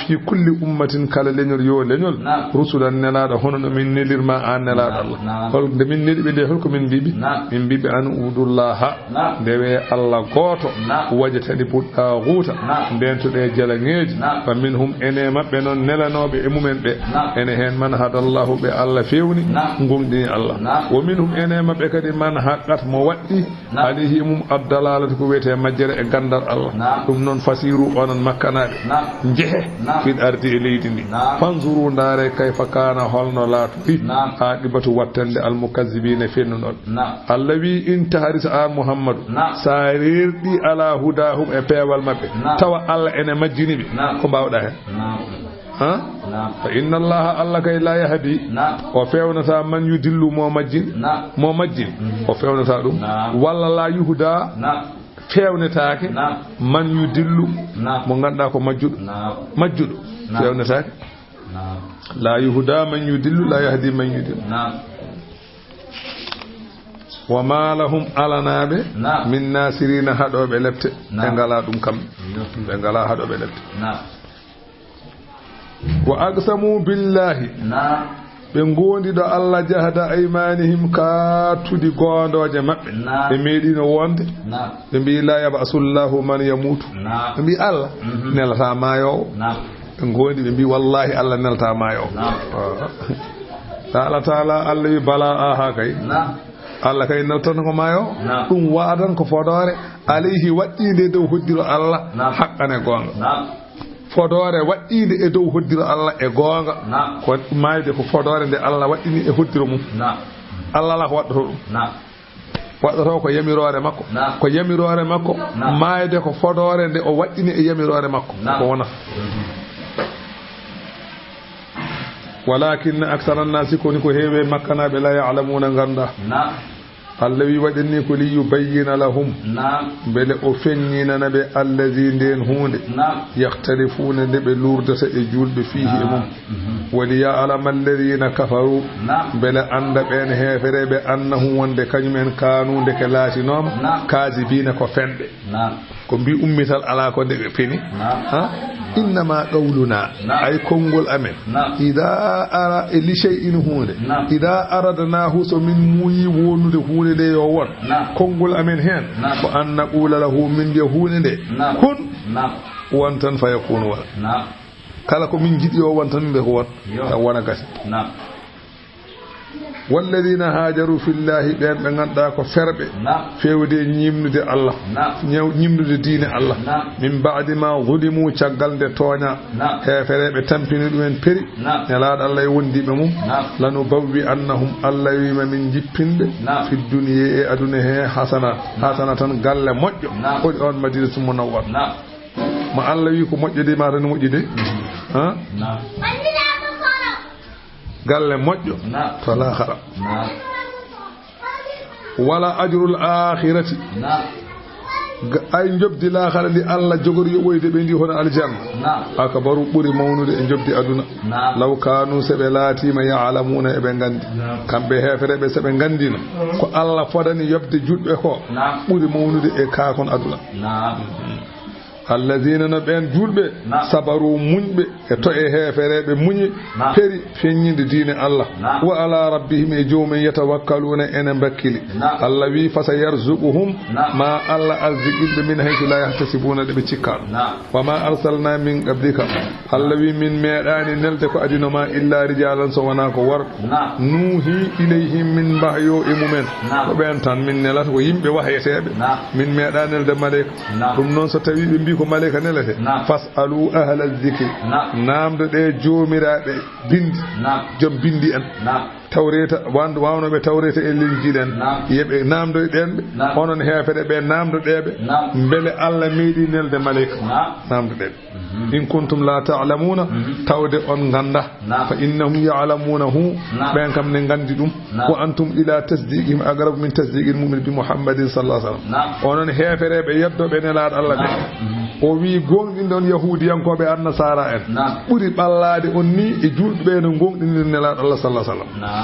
في كل امه كلا لنور يو لنول رسلا نلاده هون من نذير ما ان نلاده الله hol de min nedi be de holko min bibi an udullah dewe Allah goto wajatani budda guta den to de jalangeji fa minhum ene mabbe non nelanobe e mumen be ene hen man hadallahu be Allah fewni ngumdi Allah wa minhum ene mabbe kadi man haqqat mo waddi alihi mum abdalalatu ko wete majjere e gandar Allah dum non fasiru onon makkanabe jehe fil ardi leydi ni fanzuru ndare kayfa kana holno latu fi aqibatu wattande al mukazzibina fennunol Allah wi inta haris a Muhammad sarirdi ala hudahum e pewal mabbe tawa Allah ene majjini be ko bawda hen ha fa inna Allah kay la yahdi o fewnata man yudillu mo majjin o fewnata dum walla la yuhda fewnataake man yudillu mo ganda ko majjudo fewnataake la yuhda man yudillu la yahdi man yudillu wa ma lahum alanabe min nasirina hadobe lepte be ngala dum kam be ngala hadobe lepte wa aqsamu billahi be ngondi do Allah jahada aymanihim ka tudi gondoje mabbe be medino wonde be bi la yabasullahu man yamutu be bi Allah nelata mayo be ngondi be bi wallahi Allah nelata mayo ta'ala Allah wi bala aha kay Allah kay nelton ko mayo dum waadan ko fodore alayhi waddinde dow hoddiro Allah haqqane gonga fodore waddinde e dow hoddiro Allah e gonga ko mayde ko fodore de Allah waddini e hoddiro mum Allah la ko waddo dum waddo ko yamirore makko mayde ko fodore de o waddini e yamirore makko ko wona ولكن أكثر الناس يكون هيبة مكانا بلا يعلمون غندا الذي ودني كل يبين لهم بل أفنين نبي الذين هون يختلفون نبي لورد سيجول فيه وليعلم الذين كفروا بل أند بين هفر بأنه وند كنمن كانوا دكلاتي نوم كاذبين كفند كم بي مثال على كون فيني إنما قولنا أي كونغول أمين إذا أرى لشيء هون إذا أردناه سمن موي وند هون دي يوون كونغول أمين هين وأن نقول له من دي هون دي كن وانتن فيكون ولا كلا كو من جدي وانتن به هون وانا كاسي والذين هاجروا في الله بين غندا كو فربه فewde ñimnude Allah ñimnude diine Allah min ba'di ma zulimu ciagalde toña heferebe tampini dum en peri nelaad Allah e wondibe mum lanu bawwi annahum Allah wima min jippinde fi dunya e aduna he hasanatan galle mojjo ko on madinatu munawwar ma Allah wi ko mojjode ma tan mojjide ha galle moƴƴo to l'akhira wala ajrul akhirati ay jobdi l'akhira li Allah jogori yoboyde be ndi hono aljanna akbaru buri mawnude e jobdi aduna law kanu sebe latima ya'lamuna e be gandi kambe hefere be sebe gandino ko Allah fodani yobde judbe ko buri mawnude e kaakon aduna alladina no ben julbe sabaru muñbe e to e heferebe muñi peri feññinde diine Allah wa ala rabbihim e joomen yatawakkaluna ene bakkili Allah wi fa sayarzuquhum ma Allah arziqilbe min haythu la yahtasibuna de cikka wa ma arsalna min qablika Allah wi min meedani nelde ko adino ma illa rijalan so wana ko war nuhi ilayhim min bahyo e mumen ko ben tan min nelata ko yimbe wahayetebe min meedani nelde malaika dum non so tawi be bi ko malaika nelete fasalu ahla dhikri namde de joomirabe bindi jom bindi en tawreta wando wawnobe tawreta e linjilen yebe namdo denbe onon hefede be namdo debe bele Allah meedi nelde malaika namdo debe in kuntum la ta'lamuna tawde on ganda fa innahum ya'lamunahu ben kam ne gandi dum wa antum ila tasdiqihim aqrab min tasdiqil mu'min bi muhammadin sallallahu alaihi wasallam onon hefere be yeddobe nelaad Allah be o wi gongin don yahudiyankobe an nasara en buri ballade on ni e julbe no gongdin nelaad Allah sallallahu alaihi wasallam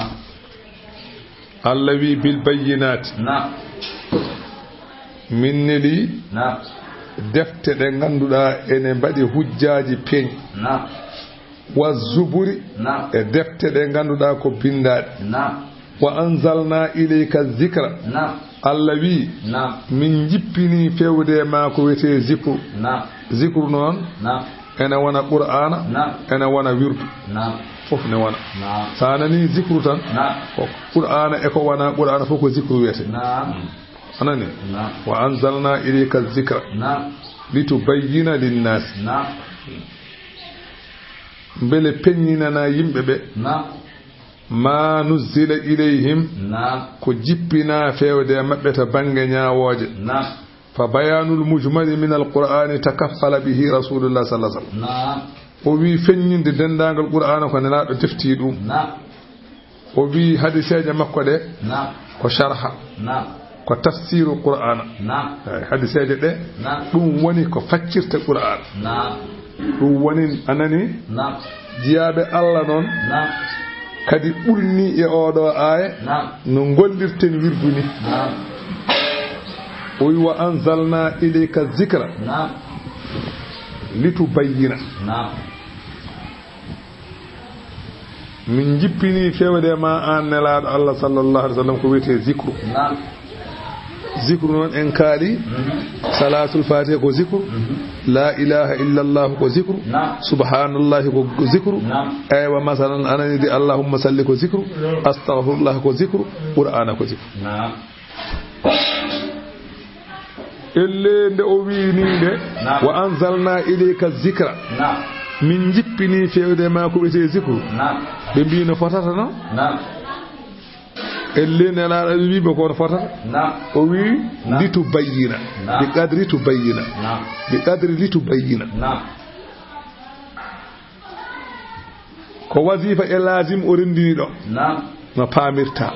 Allah wi bil bayyinat minneli defte de ganduda ene badi hujjaji peñ wa zuburi e defte de ganduda ko bindade wa anzalna ilayka dhikra Allah wi min jippini fewde ma ko wete zikru zikru non ene wana qur'ana ene wana wirdu fof ne wana sanani zikru tan qur'ana e ko wana qur'ana fof ko zikru wete anani wa anzalna ilayka dhikra litubayyana lin-nas bele peññinana yimbe be ma nuzila ilayhim ko jippina fewde mabbe ta bange nyaawoje fa bayanul mujmal min al-qur'ani takaffala bihi rasulullah sallallahu alaihi wasallam o wi feññinde dendangal qur'ana ko nelaado defti dum o wi hadiseje makko de ko sharha ko tafsirul qur'ana hadiseje de dum woni ko faccirta qur'ana dum woni anani jiyabe Allah non kadi burni e odo aya no gollirten wirduni o wi wa anzalna ilayka dhikra litubayyana min jippini fewde ma an nelaado Allah sallallahu alaihi wasallam ko wete zikru zikru non en kaali salatul fatiha ko zikru la ilaha illa allah ko zikru subhanallahi ko zikru aywa masalan anani di allahumma salli ko zikru astaghfirullah ko zikru qur'ana ko zikru elle nde o wini de wa anzalna ilayka dhikra min jippini fewde ma ko wete zikru be bi no fotata no elle ne la wi be ko fotata o wi litu bayyina bi qadri tu bayyina bi qadri litu bayyina ko wazifa e lazim o rendini do no pamirta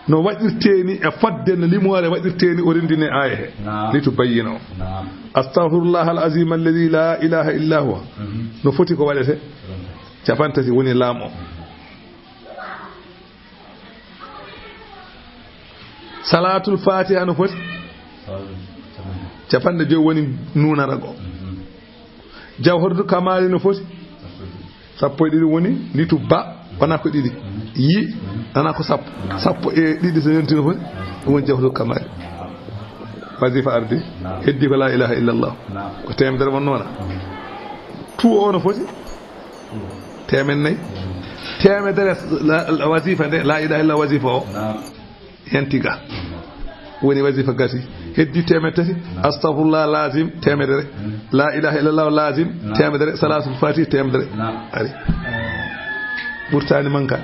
no wadirteni e fadde no limore wadirteni o rendini aya litu bayyina astaghfirullah alazim alladhi la ilaha illa huwa no foti ko wadete capantati woni lamo salatul fatiha no foti capande joyi woni nuna rago jawhordu kamali no foti sappo e ɗiɗi woni litu ba wana ko ɗiɗi yi nana ko sappo e ɗiɗi so yonti no foti ɗum woni jawhordu kamali wazifa ardi heddi ko la ilaha illa allah ko temedere won noona tu o no foti temen nayi temedere wazifa nde la ilaha illa wazifa o yantiga woni wazifa gati heddi temedere astaghfirullah lazim temedere la ilaha illallah lazim temedere salatul fatih temedere ari burtani manka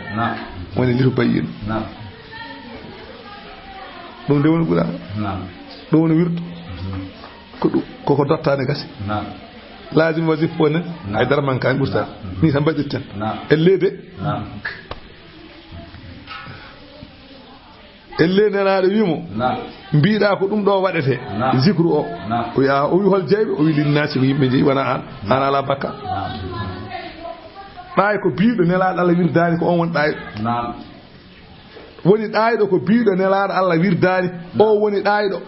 woni litu bayyin dum de woni gura dum woni wirdu ko dottane gasi lazim wazif woni ay dar manka burtani ni tan baditten ellede elle nelaado wimo biida ko dum do wadete zikru o o ya o wi hol jeybe o wi linnasi ko yimbe jeyi wana an ala bakka bay ko biido nelaado Allah wirdani ko on won day woni daydo ko biido nelaado Allah wirdani o woni daydo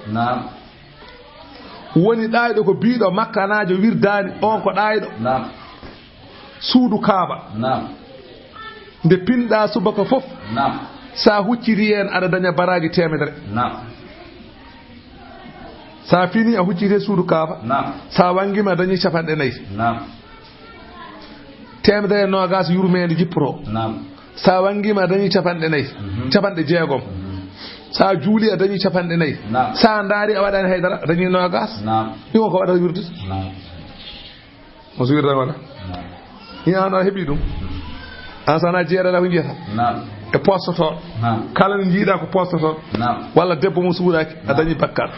woni ɗayɗo ko biiɗo makkanajo wirdani on ko ɗayɗo suudu kaaba nde pinɗa subaka fof sa hucciri en aɗa daña baraji temedere sa fini a hucciri suudu kaaba sa wangima a dañi 4 temedere nogas yurmede jippoto sa wangima a dañi 4 60 sa juuli a dañi 4 sa ndaari a waɗani haydara a dañi nogas ɗimo ko waɗata wirdude mo so wirdan waɗa an a heeɓi ɗum an sana jeeɗaɗa ko jiyata e postotoɗo kala nde jiiɗa ko postotoɗo walla debbo mo suudaki a dañi bakkat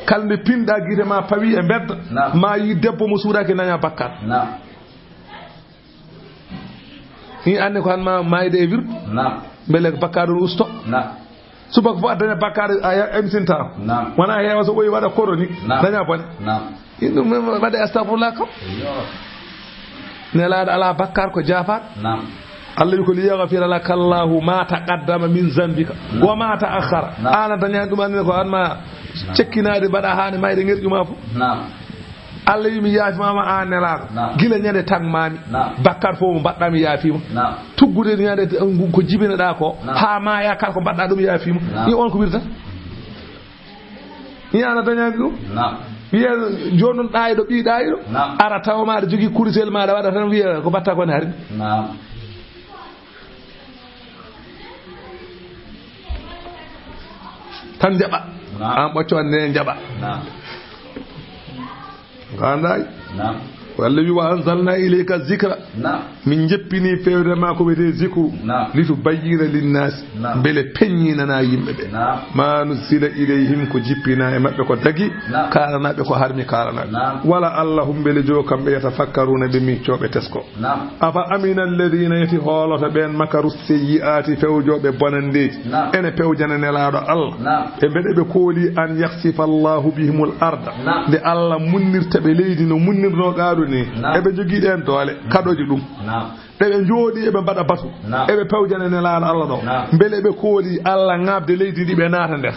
kala nde pinɗa guite ma pawi e bedda ma yi debbo mo suudaki daña bakkat ni anne ko hanma mayde e wirdu beele ko bakkat ɗum usto subaka fof a daña bakkat a emsinta wona heewa so ɓoyi waɗa koroni daña bone ɗum waɗe astahfirullah kam nelaɗo ala bakkar ko jaafaɗo Allah wi ko liyaghfira laka Allahu ma taqaddama min zambika wa ma ta'akhkhara ana dañani ɗum andine ko anma cekkinade mbaɗa haane mayde ngerƴuma fof Allah wi mi yaafimama an nelaɗo gila ñande tagmami bakkar fof mo mbaɗɗa mi yaafima tuggude ñande ko jibinaɗa ko ha maya kala ko mbaɗɗa ɗum yaafima ni on ko wirtata ni ana dañani ɗum wiya joni noon ɗayiɗo ɓi ɗayiɗo ara tawa maɗa jogui kurisel maɗa waɗa tan wiya ko mbatta kone harmi tan jaɓa an ɓocco ande jaɓa gandayi walla wi wa anzalna ilayka zicra min jeppini fewde ma ko wiyete zicru litu bayyina linnasi beele peññinana yimɓe ɓe ma nusila ilayhim ko jippina e maɓɓe ko dagi kalanaɓe ko harmi kalanaɓe wala allahum beele jo kamɓe yatafakkaruna ɓe miccoɓe tesko afa amina alladina yeti hoolota ɓen makaru seyyi'ati fewjoɓe bonandeji ene pewjana nelaɗo allah e mbeɗe ɓe kooli an yahsifa allahu bihimul arda nde allah munnirta ɓe leydi no munnirno ɗaɗo eɓe jogii ɗen doole kaɗoji ɗum eɓe jooɗi eɓe mbaɗa batu eɓe pewjane nelaɗo allah ɗo beele ɓe kooli allah ŋabde leydi ndi ɓe naata nder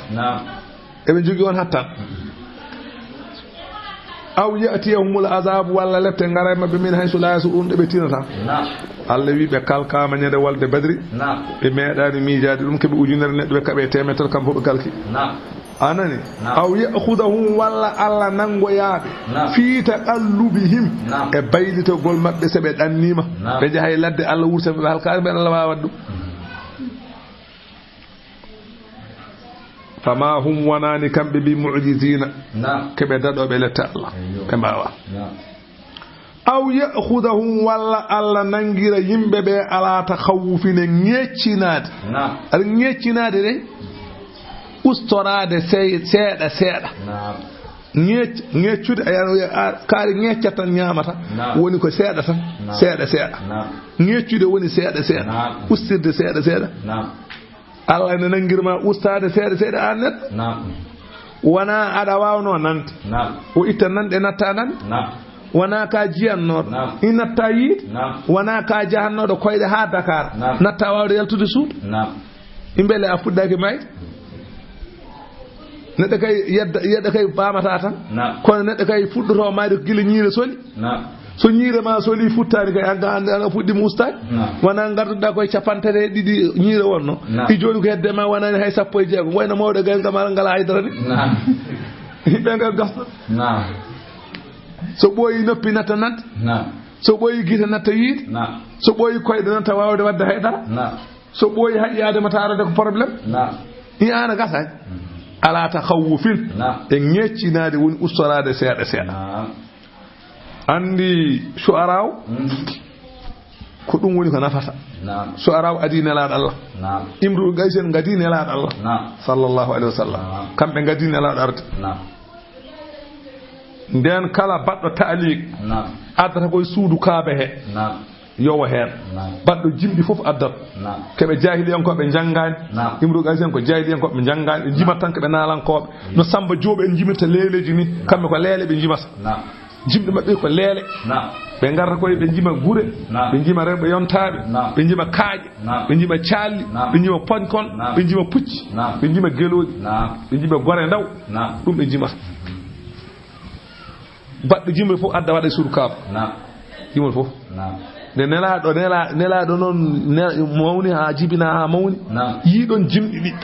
eɓe jogii on hattan aw yatiyahumul azabu walla lefte ngara e maɓɓe min hayso la yasuɗun ɗeɓe tinata allah wi ɓe kalkama ñande walde badri ɓe meeɗani miijade ɗum keɓe ujunere neɗɗo ɓe kaɓe temetere kam fof ɓe kalki anani aw ya'khudahum walla alla nangoyaaɓe fi taqallubihim e baylitogol maɓɓe so ɓe ɗannima ɓe jahay ladde allah wurtaɓe ɓe halkaare ɓe allah wawa ɗum fama hum wonani kamɓe bi mu'jizina keɓe daɗoɓe lette allah ɓe mbawa aw ya'khudahum walla allah nangira yimɓe ɓe ala takhawufine ŋeccinade aɗa ŋeccinade de ustorade seeɗa seeɗa ŋeccude kaari ŋeccat tan ñamata woni ko seeɗa tan seeɗa seeɗa ŋeccude woni seeɗa seeɗa ustirde seeɗa seeɗa Allah ene nangirma ustade seeɗa seeɗa an neɗɗo wona aɗa wawno nante o itta nanɗe natta nan wona ka jiyannoɗo i natta yiide wona ka jahannoɗo koyɗe ha Dakar natta wawde yaltude suudu i beele a fuɗɗaki mayde neɗɗo kay yedda kay bamata tan kono neɗɗo kay fuɗɗoto mayde ko gila ñiire soli so ñiire ma soli futtani kay anga fuɗɗima ustade wona garduɗa koye 52 ñiire wonno i joni ko hedde ma wonani hay 16 wayno mawɗo gay gamal ngala haydara ni ɓe ngal gasɗo so ɓooyi noppi natta nante so ɓooyi guite natta yiide so ɓooyi koyɗe natta wawde wadde haydara so ɓooyi haƴƴade mata arade ko probléme i ana gasani ala takhawufin e ŋeccinade woni ustorade seeɗa seeɗa andi shu'araw ko ɗum woni ko nafata shu'araw adi nelaɗo Allah imru gaysen gadi nelaɗo Allah sallallahu alaihi wasallam kamɓe gadi nelaɗo arde nden kala baɗɗo ta'liq addata koye suudu kaabe he yowo heen baɗɗo jimɗi fof addat keɓe jahiliyankoɓe janngani imru gaysen ko jahiliyankoɓe ɓe janngani ɓe jimat tan keɓe nalankoɓe no Samba Jooɓe en jimirta leeleji ni kamɓe ko leele ɓe jimata jimɗi maɓɓe ko leele ɓe garta koye ɓe jima gure ɓe jima rewɓe yontaɓe ɓe jima kaaƴe ɓe jima calli ɓe jima poñkon ɓe jima pucci ɓe jima geloji ɓe jima gore ndaw ɗum ɓe jimata baddo jimbe fu adda wada surkaaba jimol fu ne nelaado non mawni ha jibina ha mawni yi don jimdi di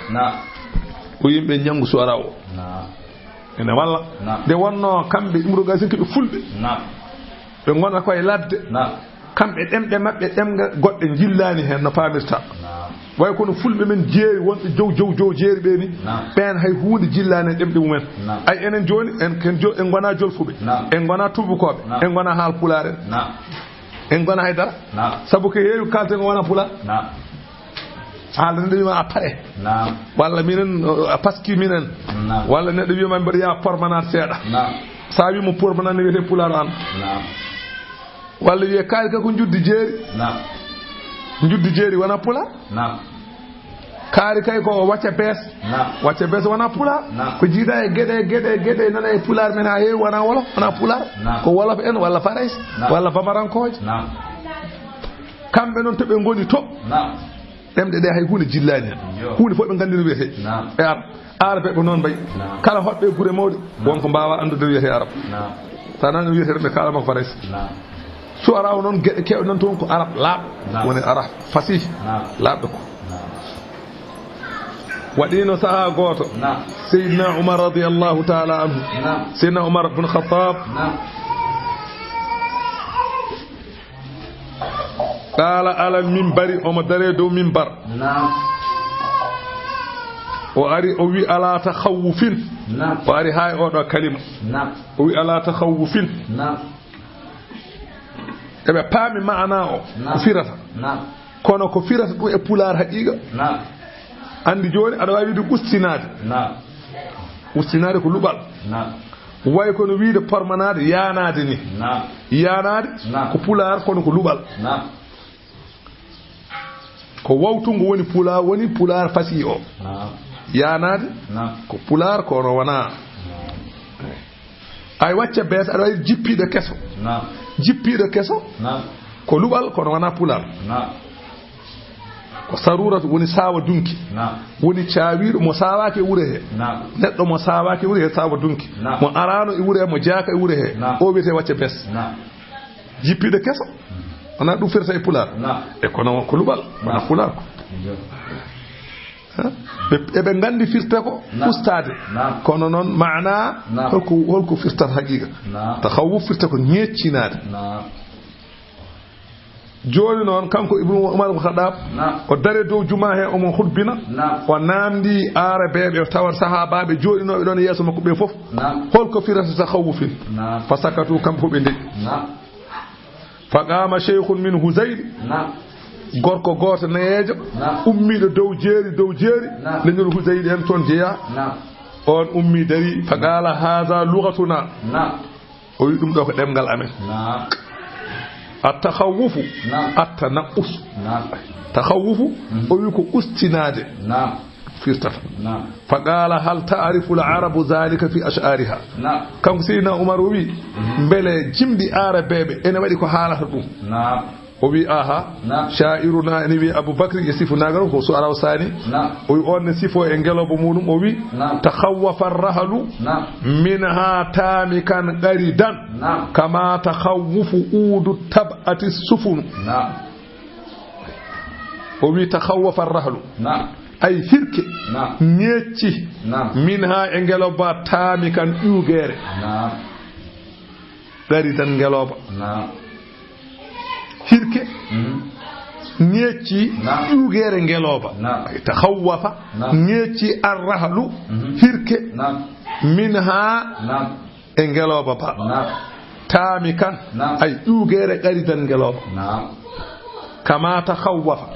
ko yimbe nyangu so arawo ene walla de wonno kambe imru gasin ke be fulbe be ngona koy ladde kambe demde mabbe demga godde jillani hen no pamirta way kono fulbe men jeeri wonbe jow jeeri be ni ben hay huunde jillani demde mumen ay enen joni en ken jo en gona jolfube en gona tubukobe en gona hal pulare en gona haydara sabu ke heewi kalte ngo wana pula haala neddo wiima apare walla minen paski minen walla neddo wiima mbar ya permanent seeda sa wi mo permanent ne wiete pularo an walla wiye kaali ka ko juddi jeeri wana pula kaari kay ko wacca bees wana pula ko jiida e gede nana e pular men ha heewi wana wolof wana pular ko wolof en walla farais walla bamarankoje kambe non to be ngoni to demde de hay hunde jillani hunde fo be gandino wiete e arab be non bay kala hobbe gure mawde wonko baawa andude wiete arab tanan wiete be kala mako farais so araw non gede kew non ton ko arab laab woni arab fasih laabbe ko ودينو ساها غوتو سيدنا عمر رضي الله تعالى عنه سيدنا عمر بن الخطاب قال على المنبر ومدري دو منبر واري اوي على تخوف واري هاي اودو كلمه اوي على تخوف ebe pami maana o firata kono ko firata do e pular haqiqa andi joni ada wawi du ustinade ko lubal way ko no wiide permanade yanade ni yanade ko pular kono ko lubal ko wawtungo woni pular fasi o yanade ko pular ko no wana ay wacce bes ada wawi jippide keso ko lubal kono wana pular ko saruratu woni sawa dunki woni caawiro mo sawake wure he neddo mo sawake wure he sawa dunki mo arano e wure mo jaaka e wure he o wiete wacce bes jippide keso ana du firta e pular e kono ko lubal bana pular ko ebe ngandi firta ko ustade kono non maana holko firta haqiqa takhawuf firta ko nyeccinade joni non kanko ibnu umar ibn khattab o dare dow juma he o mo khutbina o namdi arabe tawar sahababe jodinobe don yeso makko be fof holko firata takhawufin fasakatu kam fo be ndi faqama shaykhun min huzayl gorko goto neejo ummido dow jeeri leñol huzayl en ton jeya on ummi dari faqala hadha lughatuna o wi dum do ko demgal amen التخوف التنقص تخوف ويكو استناد فرتف فقال هل تعرف العرب ذلك في أشعارها كم سيدنا عمر وي بل جمدي عربيبه انا ودي كو حالata dum وي شاعرنا نبي ابو بكر يصف ناغر كو سو araw sani وي on sifo e ngelobo mudum o wi takhawafa ar-rahlu minha tamikan qaridan kama takhawufu udu tab'ati sufun o wi takhawafa ar-rahlu ay hirke ñecci minha e ngeloba tamikan ugere qaridan ngeloba hirke ñecci ugere ngeloba takhawwafa ñecci arrahlu hirke minha e ngeloba ba tamikan ay ugere qaridan ngeloba kama takhawwafa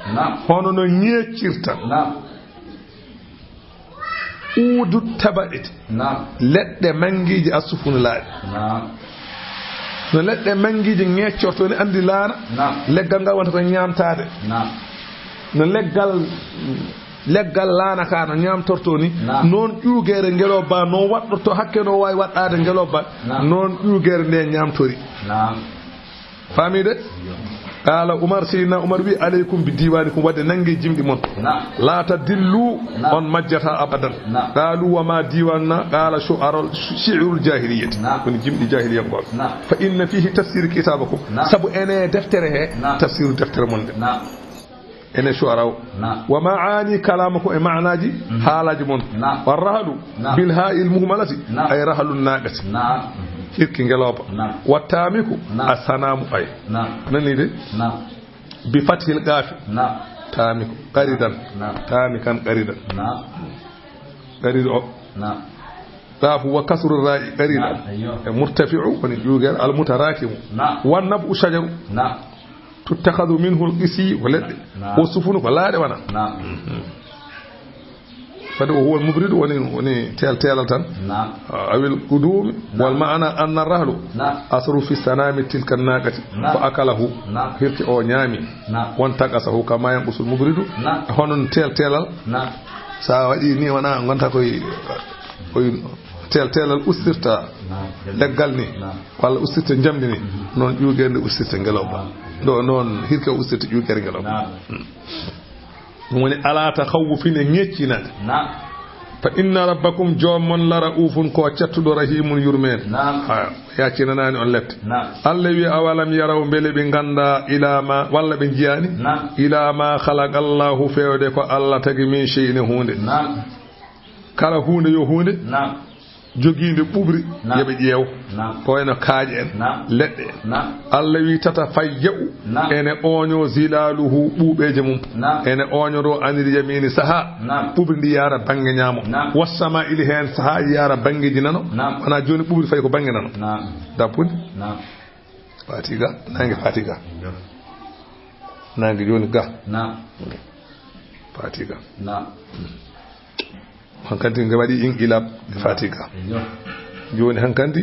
hono no ñeccirta udu tabait ledde mangiji asufun laade no ledde mangiji ngeccorto ni andi laana leggal ngal wonta nyaamtaade no leggal laana ka no nyaamtorto ni non ƴugere ngeloba no waddorto hakke no way waddade ngeloba non ƴugere nde nyaamtori famide قال عمر سيدنا عمر بي عليكم بديوانكم ود نانغي جيمدي مون لا تدلوا on majjata abadan قالوا وما ديواننا قال شعر الجاهليه كون جيمدي جاهليه غول فان فيه تفسير كتابكم سبو اني دفتره تفسير دفتر مون ene shu'ara wa ma'ani kalamakum e ma'naji halaji mon warahlu bil ha'il muhmalati ay rahlun naqati kirki ngeloba watamiku asanamu ay nani de bi fathil qafi tamiku qaridan tamikan qaridan qarid o qafu wa kasru ra'i qaridan murtafi'u wa yugar al mutarakim wa nabu shajaru تتخذ منه القسي ولد وصفون ولا دوانا فهو المبرد وني تيل تن أو القدوم والمعنى أن الرهل أثر في سنام تلك الناقة فأكله هيرك أو نيامي وانتقصه كما ينقص المبرد هون تيل ساوي ني وانا غنتا كوي tel ustirta leggal ni walla ustirta jamdi ni non ƴugende ustirta ngelawba do non hirka ustirta ƴugere ngelawba woni ala takhawufin ñeccinade fa inna rabbakum joomon la raufun ko cattuɗo rahimun yurmen yaccinanani on lette allah wi awalam yaraw beele ɓe ganda ila ma walla ɓe jiyani ila ma khalaqa allahu fewde ko allah tagi min shay'in hunde kala hunde yo hunde joginde ɓuɓri yoɓe ƴeew ko eno kaaƴe en leɗɗe en allah wi tata fayya'u ene oño zilaluhu ɓuuɓeje mum ene oñoro aniri yamini saaha ɓuɓri ndi yara banggue ñaamo wassama ili hen saaha yara banggueji nano wona joni ɓuɓri fayi ko banggue nano dabbude fatiga nangue fatiga nangue joni ga fatiga hankanti nga waɗi inqilab fatiga joni hankanti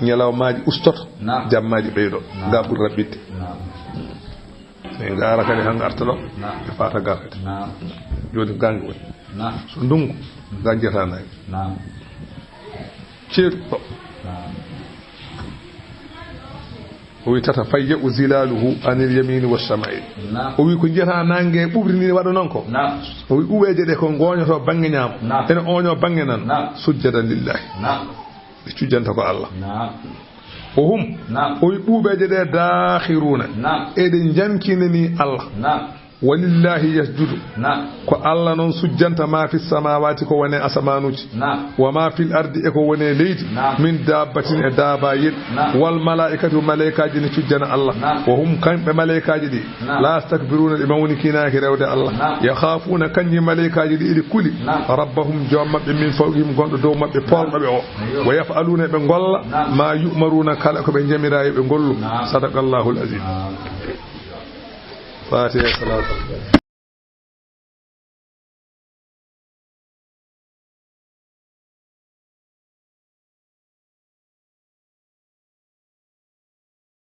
ñalawmaji ustoto jammaji ɓeyɗo ga ɓuuri raɓɓitde e gara kadi hanga arta ɗo e fata ga kadi joni gangue woni so ndungu ganjata nayi ceeɗu ɗo o wi tata fayya u zilaluhu anil yamini wassama'il o wi ko jiyata nangue ɓuɓri ni waɗa noon ko o wi uweje ɗe ko goñoto banggue ñaamo ene oño banggue nan sujjadan lillahi ɓe cujjanta ko Allah o hum o wi ɓuuɓeje ɗe dakhiruna eɗe jankinani Allah walillahi yasjudu ko Allah non sujjanta ma fi samawati ko wone asamanuji wa ma fil ardi e ko wone leydi min dabbatin e dabayil wal malaikatu malaikaji ne sujjana Allah wa hum kamɓe malaikaji ɗi la astakbiruna ɗi mawni kinaki rewde Allah yakhafuna kanji malaikaji ɗi iɗi kuli rabbahum joom mabɓe min fawqihim gonɗo dow mabɓe polɗoɓe o wa yaf'aluna ɓe golla ma yu'maruna kala ko ɓe jamira ɓe gollu sadaqallahu al azim فاتحة صلاة